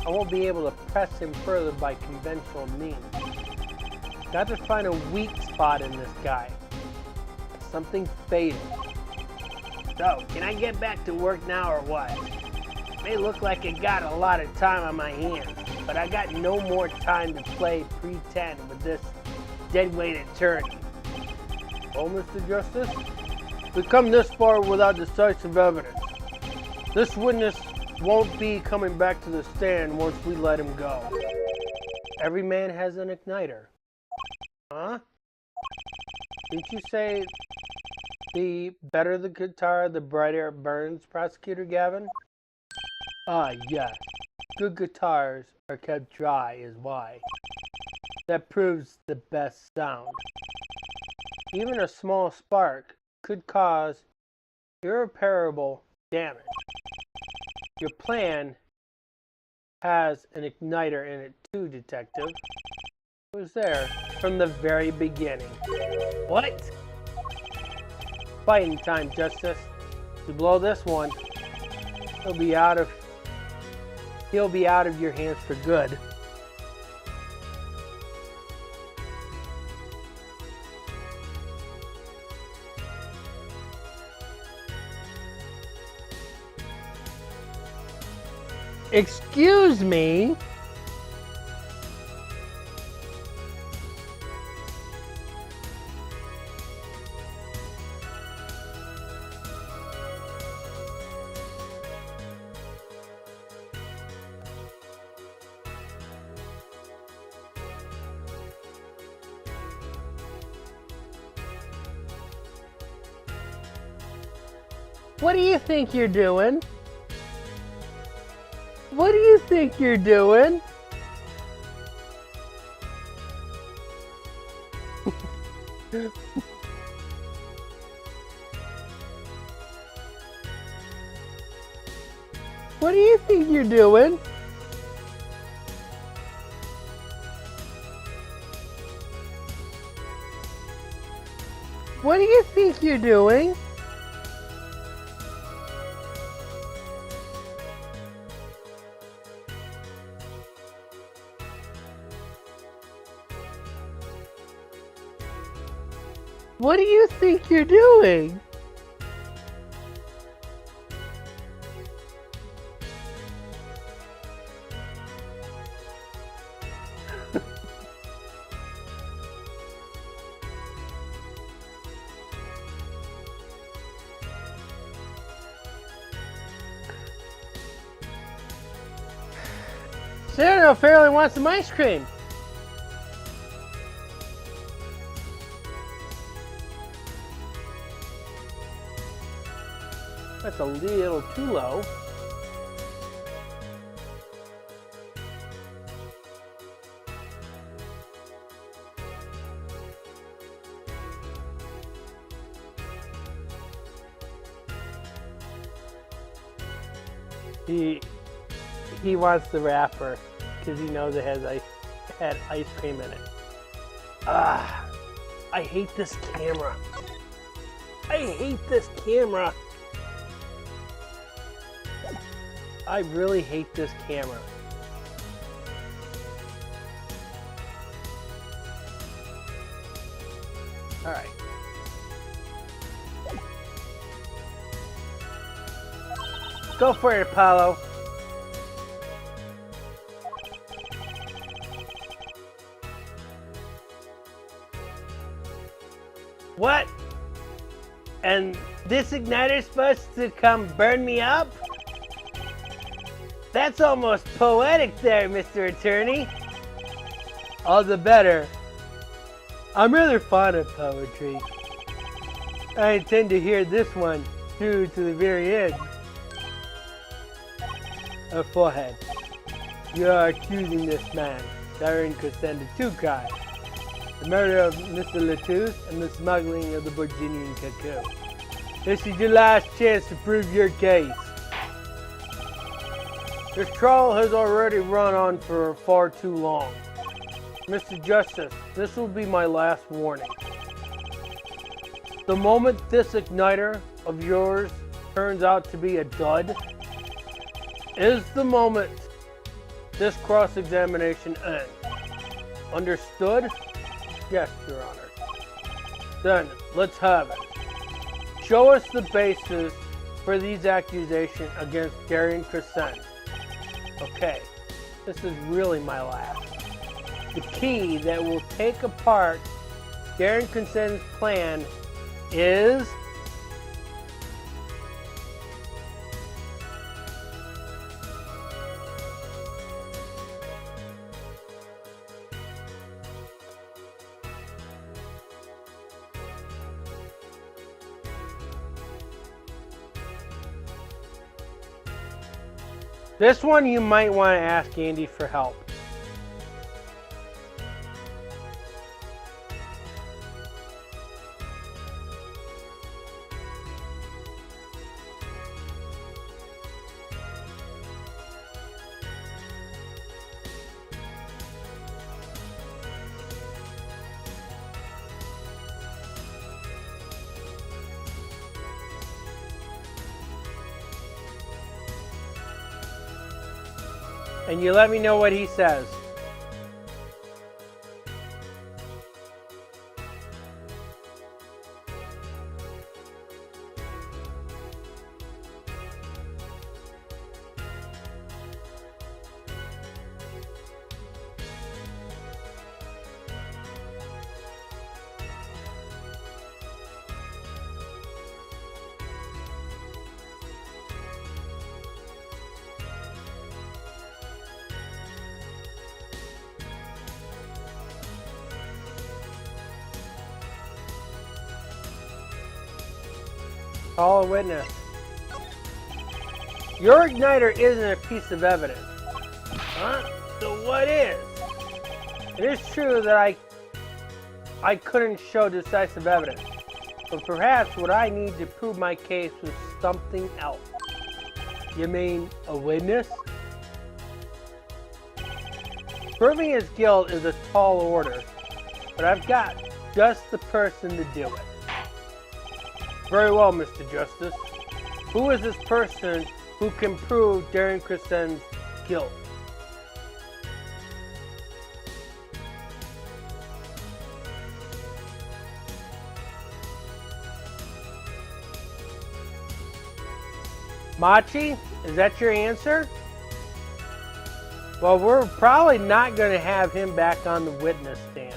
I won't be able to press him further by conventional means. Got to find a weak spot in this guy. Something fatal. So, can I get back to work now or what? May look like I got a lot of time on my hands, but I got no more time to play pretend with this deadweight attorney. Oh, Mr. Justice, we've come this far without decisive evidence. This witness won't be coming back to the stand once we let him go. Every man has an igniter. Huh? Didn't you say the better the guitar, the brighter it burns, Prosecutor Gavin? Ah, yes. Good guitars are kept dry is why. That proves the best sound. Even a small spark could cause irreparable damage. Your plan has an igniter in it too, Detective. It was there from the very beginning. What? Fighting time, Justice. To blow this one, he'll be out of your hands for good. Excuse me? What do you think you're doing? What do you think you're doing? What do you think you're doing? What do you think you're doing? What do you think you're doing? Cyrano apparently wants some ice cream. That's a little too low. He wants the wrapper because he knows it had ice cream in it. Ah, I hate this camera. I hate this camera. I really hate this camera. All right. Go for it, Apollo. What? And this igniter's supposed to come burn me up? That's almost poetic there, Mr. Attorney. All the better. I'm rather fond of poetry. I intend to hear this one through to the very end. A forehead. You are accusing this man, Darren Crescent, of two crimes. The murder of Mr. Latouche and the smuggling of the Virginian cocoon. This is your last chance to prove your case. This trial has already run on for far too long. Mr. Justice, this will be my last warning. The moment this igniter of yours turns out to be a dud, is the moment this cross-examination ends. Understood? Yes, Your Honor. Then, let's have it. Show us the basis for these accusations against Darren Crescent. Okay, this is really my last. The key that will take apart Darren Crescent's plan is this one. You might want to ask Andy for help. And you let me know what he says. Call a witness. Your igniter isn't a piece of evidence. Huh? So what is? It is true that I couldn't show decisive evidence, but perhaps what I need to prove my case was something else. You mean a witness? Proving his guilt is a tall order, but I've got just the person to do it. Very well, Mr. Justice. Who is this person who can prove Darren Crescent's guilt? Machi, is that your answer? Well, we're probably not going to have him back on the witness stand.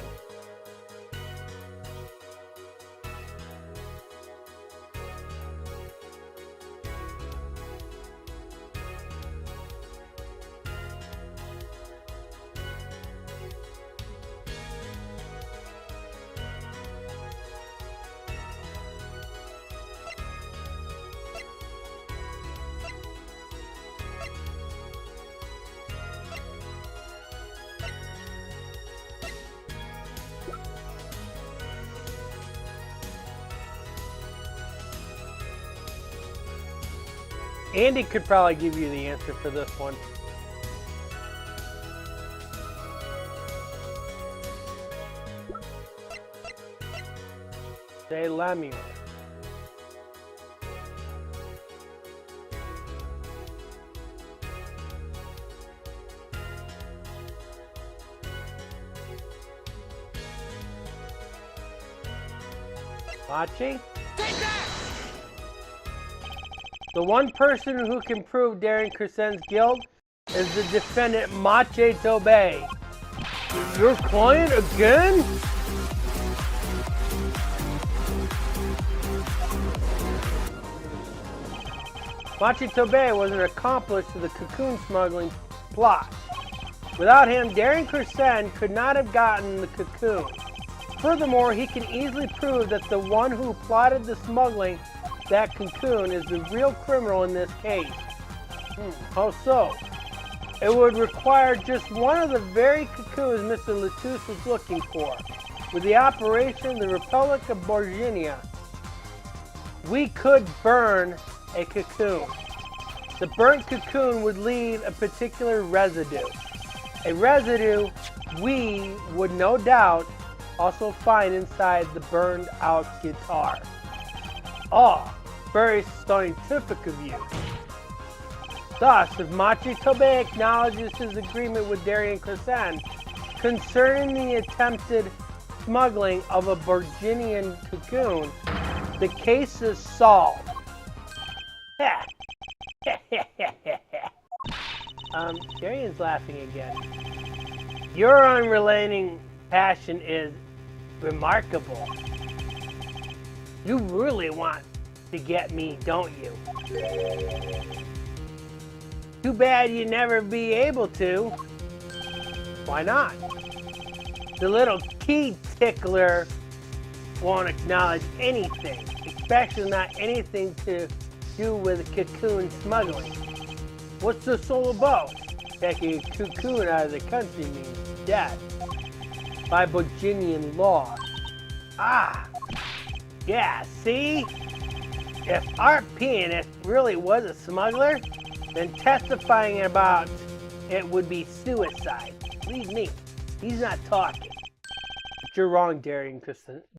Andy could probably give you the answer for this one. Say Lemuel. Machi? Take that! The one person who can prove Darren Crescen's guilt is the defendant Machi Tobey. Your client again? Machi Tobey was an accomplice to the cocoon smuggling plot. Without him, Darren Crescent could not have gotten the cocoon. Furthermore, he can easily prove that the one who plotted the smuggling that cocoon is the real criminal in this case. How so? It would require just one of the very cocoons Mr. Latouche was looking for. With the operation the Republic of Virginia, we could burn a cocoon. The burnt cocoon would leave a particular residue. A residue we would no doubt also find inside the burned out guitar. Oh, very scientific of you. Thus, if Machi Tobey acknowledges his agreement with Darren Crescent concerning the attempted smuggling of a Virginian cocoon, the case is solved. Darian's laughing again. Your unrelenting passion is remarkable. You really want to get me, don't you? Too bad you never be able to. Why not? The little key tickler won't acknowledge anything, especially not anything to do with cocoon smuggling. What's this all about? Taking a cocoon out of the country means death by Virginian law. Ah, yeah, see? If our pianist really was a smuggler, then testifying about it would be suicide. Believe me, he's not talking. But you're wrong,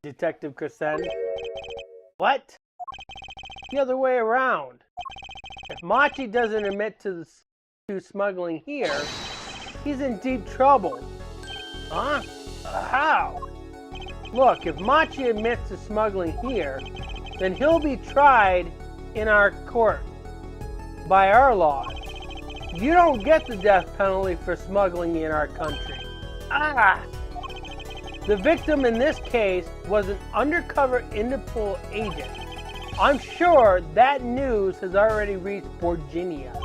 Detective Crescent. What? The other way around. If Machi doesn't admit to smuggling here, he's in deep trouble. Huh? How? Look, if Machi admits to smuggling here, then he'll be tried in our court by our laws. You don't get the death penalty for smuggling in our country. Ah! The victim in this case was an undercover Interpol agent. I'm sure that news has already reached Virginia,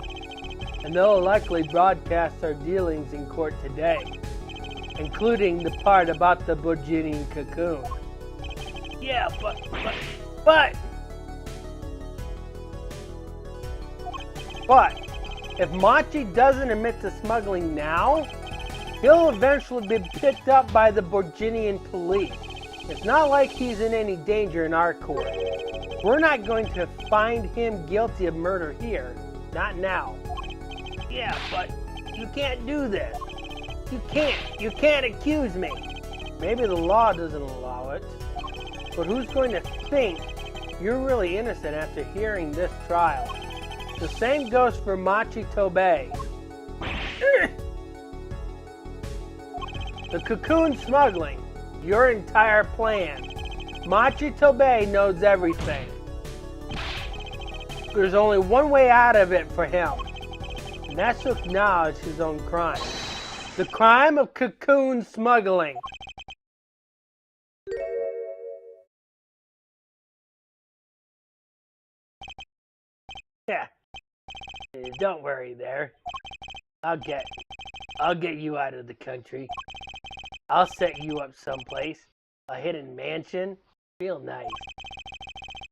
and they'll likely broadcast our dealings in court today, including the part about the Virginian cocoon. Yeah, but if Machi doesn't admit to smuggling now, he'll eventually be picked up by the Virginian police. It's not like he's in any danger in our court. We're not going to find him guilty of murder here. Not now. Yeah, but you can't do this. You can't accuse me. Maybe the law doesn't allow it. But who's going to think you're really innocent after hearing this trial? The same goes for Machi Tobey. The cocoon smuggling, your entire plan. Machi Tobey knows everything. There's only one way out of it for him, and that's to acknowledge his own crime. The crime of cocoon smuggling. Yeah. Don't worry there. I'll get you out of the country. I'll set you up someplace. A hidden mansion. Real nice.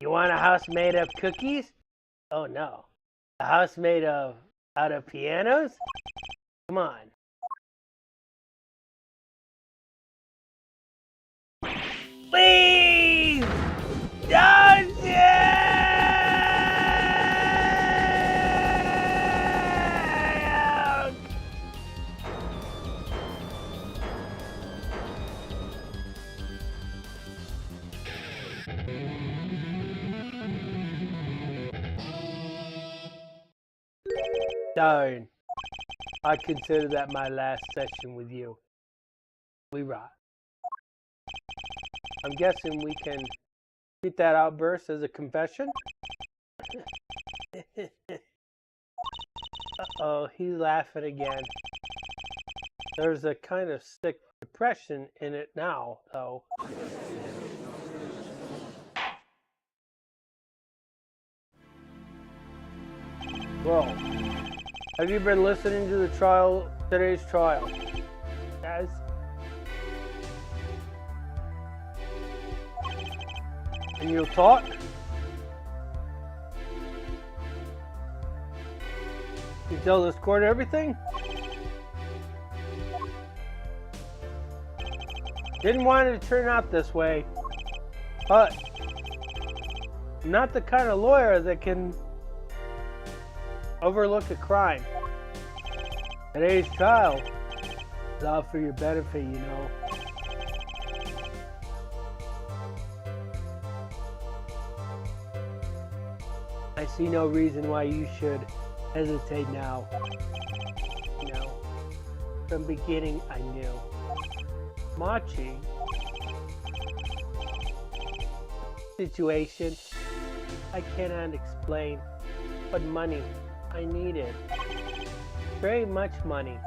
You want a house made of cookies? Oh no. A house made out of pianos? Come on. Please! Don't you! Darn. I consider that my last session with you. We rock. I'm guessing we can treat that outburst as a confession? Uh-oh, he's laughing again. There's a kind of sick depression in it now, though. Well, have you been listening to the trial, today's trial? Guys? And you'll talk? You tell this court everything? Didn't want it to turn out this way, but I'm not the kind of lawyer that can overlook a crime. Today's trial is all for your benefit, you know. I see no reason why you should hesitate now. You know, from the beginning I knew. Machi situation I cannot explain, but money I needed. Very much money.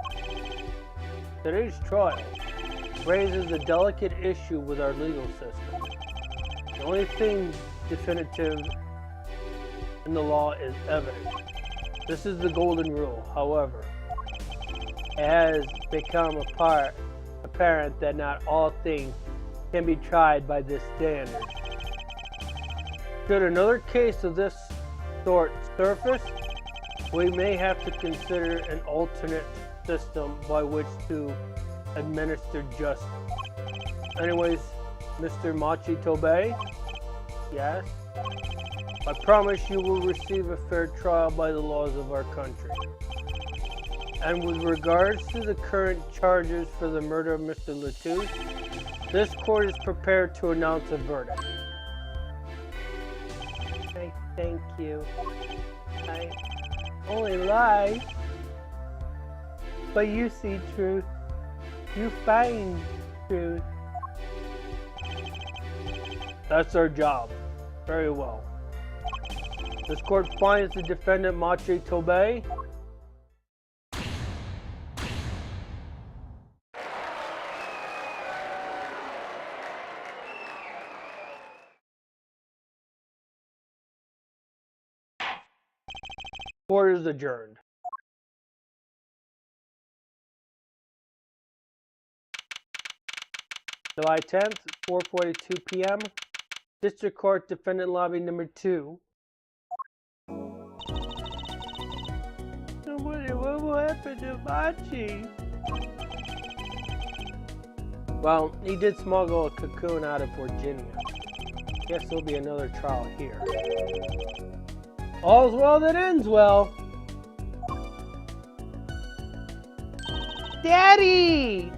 Today's trial raises a delicate issue with our legal system. The only thing definitive in the law is evidence. This is the golden rule. However, it has become apparent that not all things can be tried by this standard. Should another case of this sort surface, we may have to consider an alternate system by which to administer justice. Anyways, Mr. Machi Tobey, yes? I promise you will receive a fair trial by the laws of our country. And with regards to the current charges for the murder of Mr. Latouche, this court is prepared to announce a verdict. I thank you. I only lie, but you see truth. You find truth. That's our job. Very well. This court finds the defendant Machi Tobey Court is adjourned. July 10th, 4:42 p.m. District Court, Defendant Lobby Number 2. What will happen to Machi? Well, he did smuggle a cocoon out of Virginia. Guess there'll be another trial here. All's well that ends well. Daddy!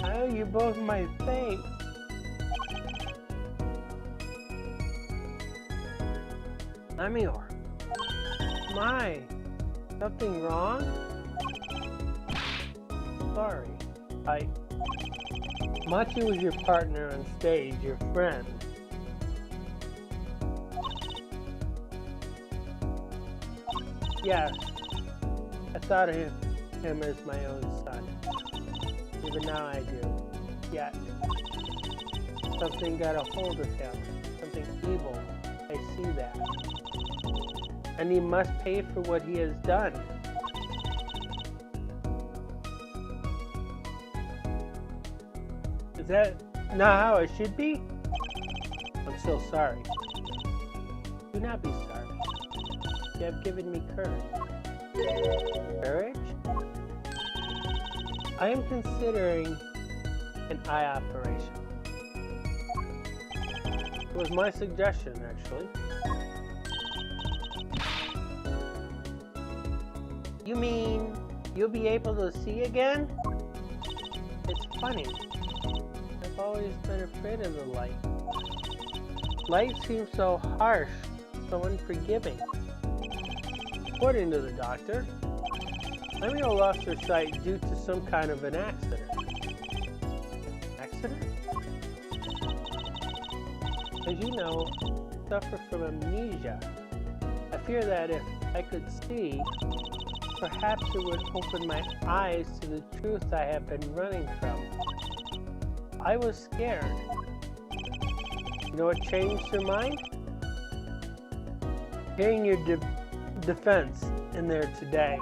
I owe you both my thanks. Amior. My. Something wrong? Sorry. Machi was your partner on stage, your friend. Yes. I thought of him as my own son. Even now I do. Yet, something got a hold of him. Something evil. I see that. And he must pay for what he has done. Is that not how it should be? I'm so sorry. Do not be sorry. You have given me courage. Courage? I am considering an eye operation. It was my suggestion, actually. You mean you'll be able to see again? It's funny. I've always been afraid of the light. Light seems so harsh, so unforgiving. According to the doctor, Leo lost her sight due to some kind of an accident. Accident? As you know, I suffer from amnesia. I fear that if I could see, perhaps it would open my eyes to the truth I have been running from. I was scared. You know what changed her mind? Hearing your defense in there today.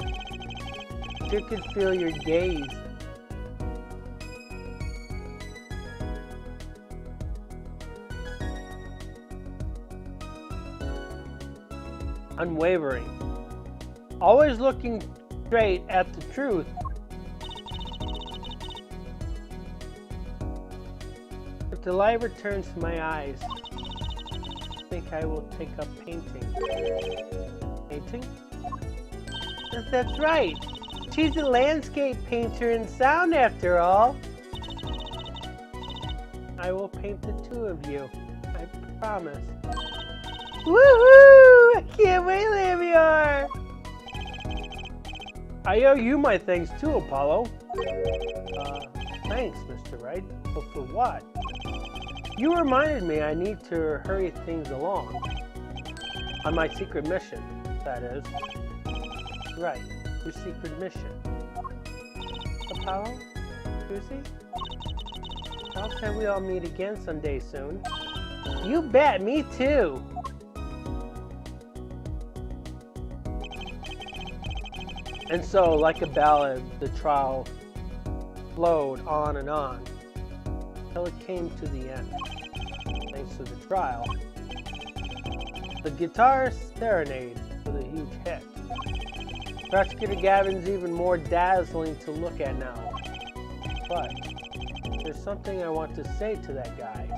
You could feel your gaze. Unwavering. Always looking straight at the truth. If the light returns to my eyes, I think I will take up painting. Painting? That's right. She's a landscape painter in sound after all. I will paint the two of you. I promise. Woohoo! I can't wait, Leo. I owe you my thanks too, Apollo. Thanks, Mr. Wright. But for what? You reminded me I need to hurry things along. On my secret mission, that is. Right, your secret mission. Apollo? Susie? I hope that we all meet again someday soon. You bet, me too! And so, like a ballad, the trial flowed on and on, till it came to the end. Thanks to the trial, the guitar serenade was a huge hit. Prosecutor Gavin's even more dazzling to look at now. But there's something I want to say to that guy.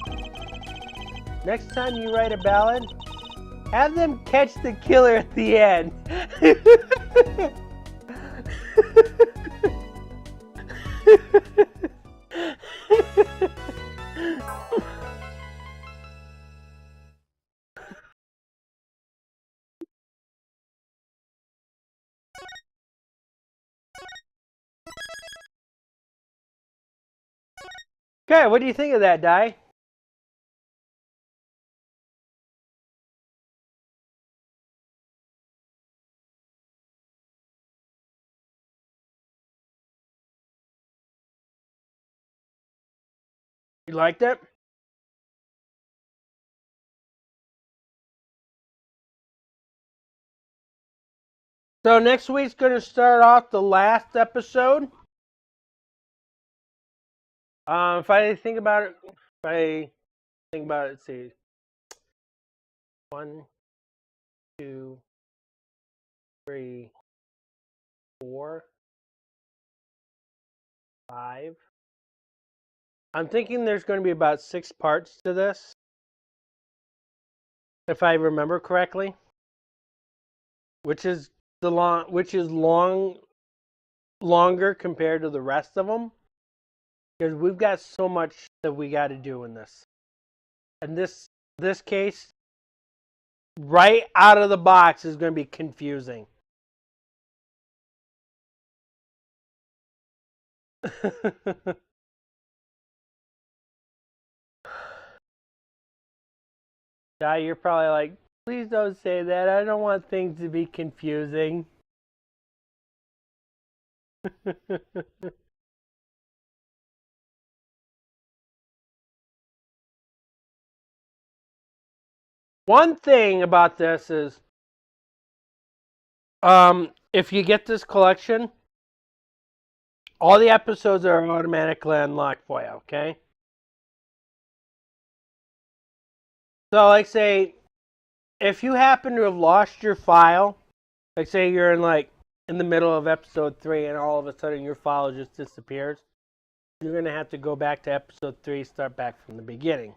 Next time you write a ballad, have them catch the killer at the end. Okay, what do you think of that, Di? You liked it? So next week's going to start off the last episode. If I think about it, let's see. 1, 2, 3, 4, 5. I'm thinking there's going to be about 6 parts to this, if I remember correctly. Which is longer compared to the rest of them, because we've got so much that we got to do in this. And this case, right out of the box, is going to be confusing. Yeah, you're probably like, please don't say that. I don't want things to be confusing. One thing about this is, if you get this collection, all the episodes are automatically unlocked for you, okay? So, like, say, if you happen to have lost your file, like, say you're in the middle of episode 3 and all of a sudden your file just disappears, you're going to have to go back to episode 3, start back from the beginning.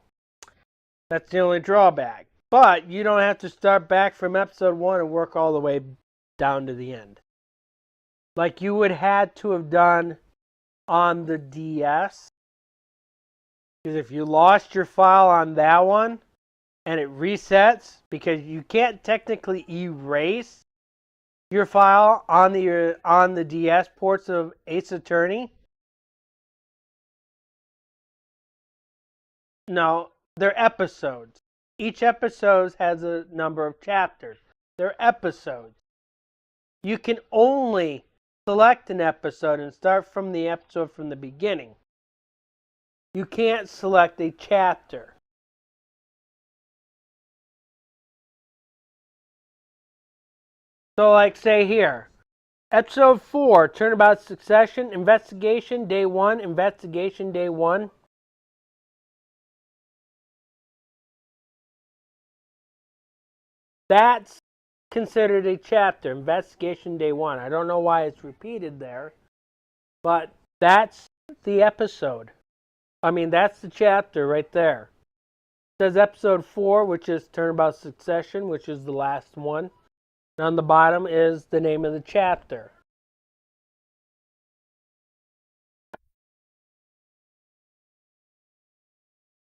That's the only drawback. But you don't have to start back from episode 1 and work all the way down to the end, like you would had to have done on the DS. Because if you lost your file on that one and it resets, because you can't technically erase your file on the DS ports of Ace Attorney. No, they're episodes. Each episode has a number of chapters. They're episodes. You can only select an episode and start from the episode from the beginning. You can't select a chapter. So like say here, episode 4, Turnabout Succession, Investigation Day 1, Investigation Day 1. That's considered a chapter, Investigation Day 1. I don't know why it's repeated there, but that's the episode. I mean, that's the chapter right there. It says episode 4, which is Turnabout Succession, which is the last one. And on the bottom is the name of the chapter.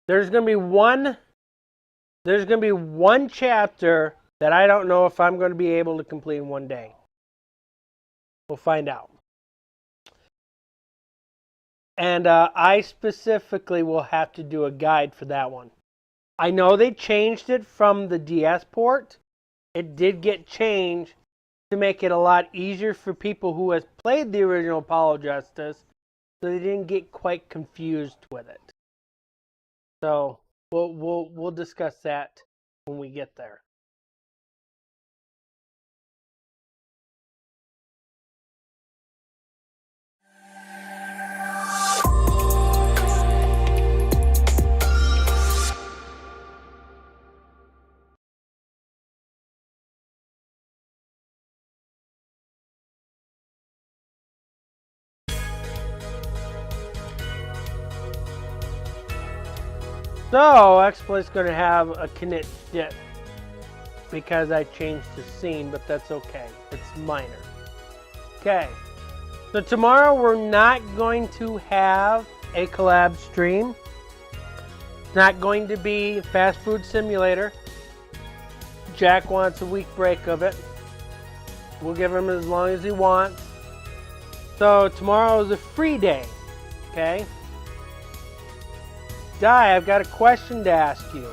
There's going to be one chapter that I don't know if I'm going to be able to complete in one day. We'll find out. And I specifically will have to do a guide for that one. I know they changed it from the DS port. It did get changed to make it a lot easier for people who has played the original Apollo Justice, so they didn't get quite confused with it. So we'll discuss that when we get there. So, exploit's going to have a commit dip because I changed the scene, but that's okay. It's minor. Okay. So tomorrow we're not going to have a collab stream. It's not going to be Fast Food Simulator. Jack wants a week break of it. We'll give him as long as he wants. So tomorrow is a free day. Okay? Di, I've got a question to ask you.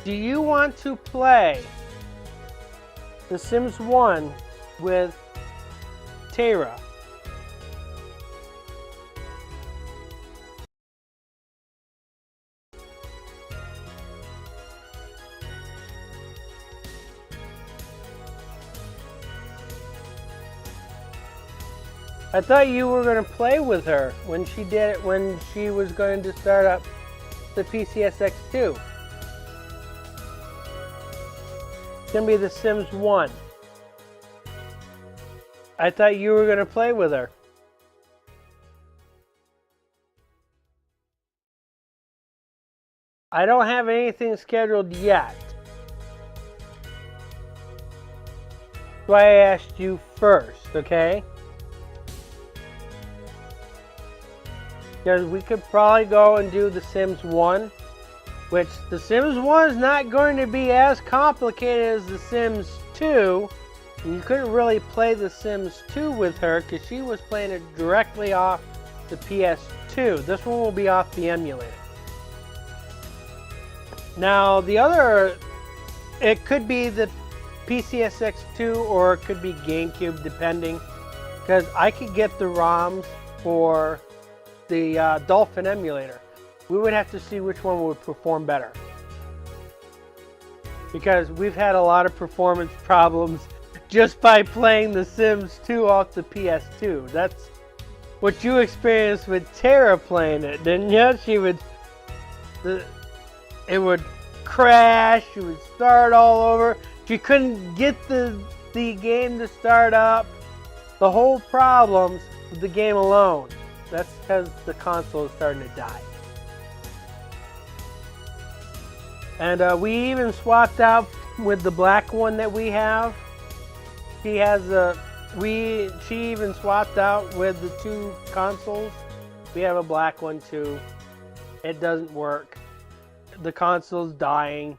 Do you want to play The Sims 1 with Tara? I thought you were going to play with her when she did it, when she was going to start up the PCSX2. It's going to be The Sims 1. I thought you were going to play with her. I don't have anything scheduled yet. So I asked you first, okay? Because we could probably go and do The Sims 1, which The Sims 1 is not going to be as complicated as The Sims 2. And you couldn't really play The Sims 2 with her because she was playing it directly off the PS2. This one will be off the emulator. Now the other, it could be the PCSX2 or it could be GameCube depending, because I could get the ROMs for the Dolphin emulator. We would have to see which one would perform better, because we've had a lot of performance problems just by playing The Sims 2 off the PS2. That's what you experienced with Tara playing it, didn't you? It would crash, it would start all over. She couldn't get the game to start up. The whole problems with the game alone. That's because the console is starting to die. And we even swapped out with the black one that we have. She has she even swapped out with the 2 consoles. We have a black one too. It doesn't work. The console's dying.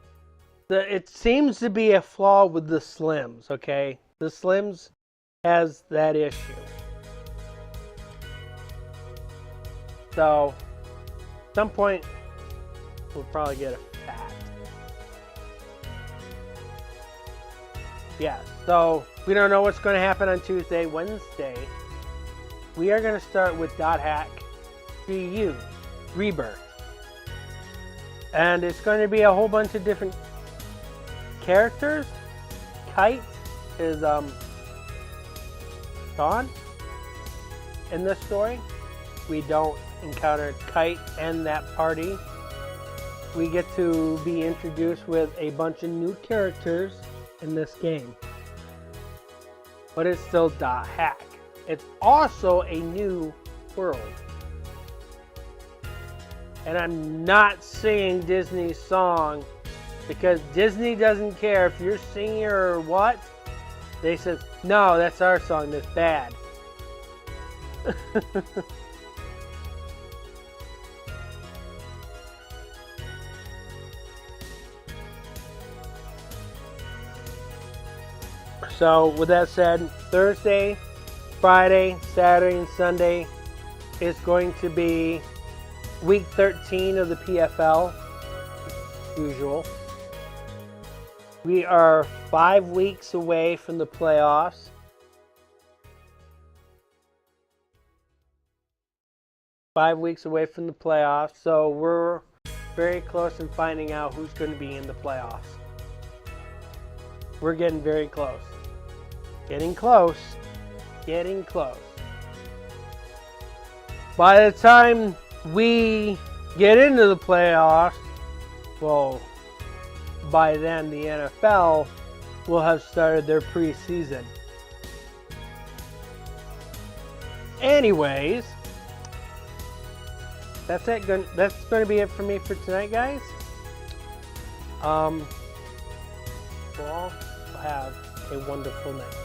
It seems to be a flaw with the Slims, okay? The Slims has that issue. So, at some point, we'll probably get a fat. Yeah, so we don't know what's going to happen on Tuesday. Wednesday, we are going to start with .hack GU Rebirth. And it's going to be a whole bunch of different characters. Kite is gone in this story. We don't encounter Kite and that party. We get to be introduced with a bunch of new characters in this game. But it's still .hack. It's also a new world. And I'm not singing Disney's song because Disney doesn't care if you're singing or what. They said, no, that's our song, that's bad. So with that said, Thursday, Friday, Saturday, and Sunday is going to be week 13 of the PFL, usual. We are 5 weeks away from the playoffs. So we're very close in finding out who's going to be in the playoffs. We're getting very close. Getting close. By the time we get into the playoffs, well, by then the NFL will have started their preseason. Anyways, that's it. That's going to be it for me for tonight, guys. We'll all have a wonderful night.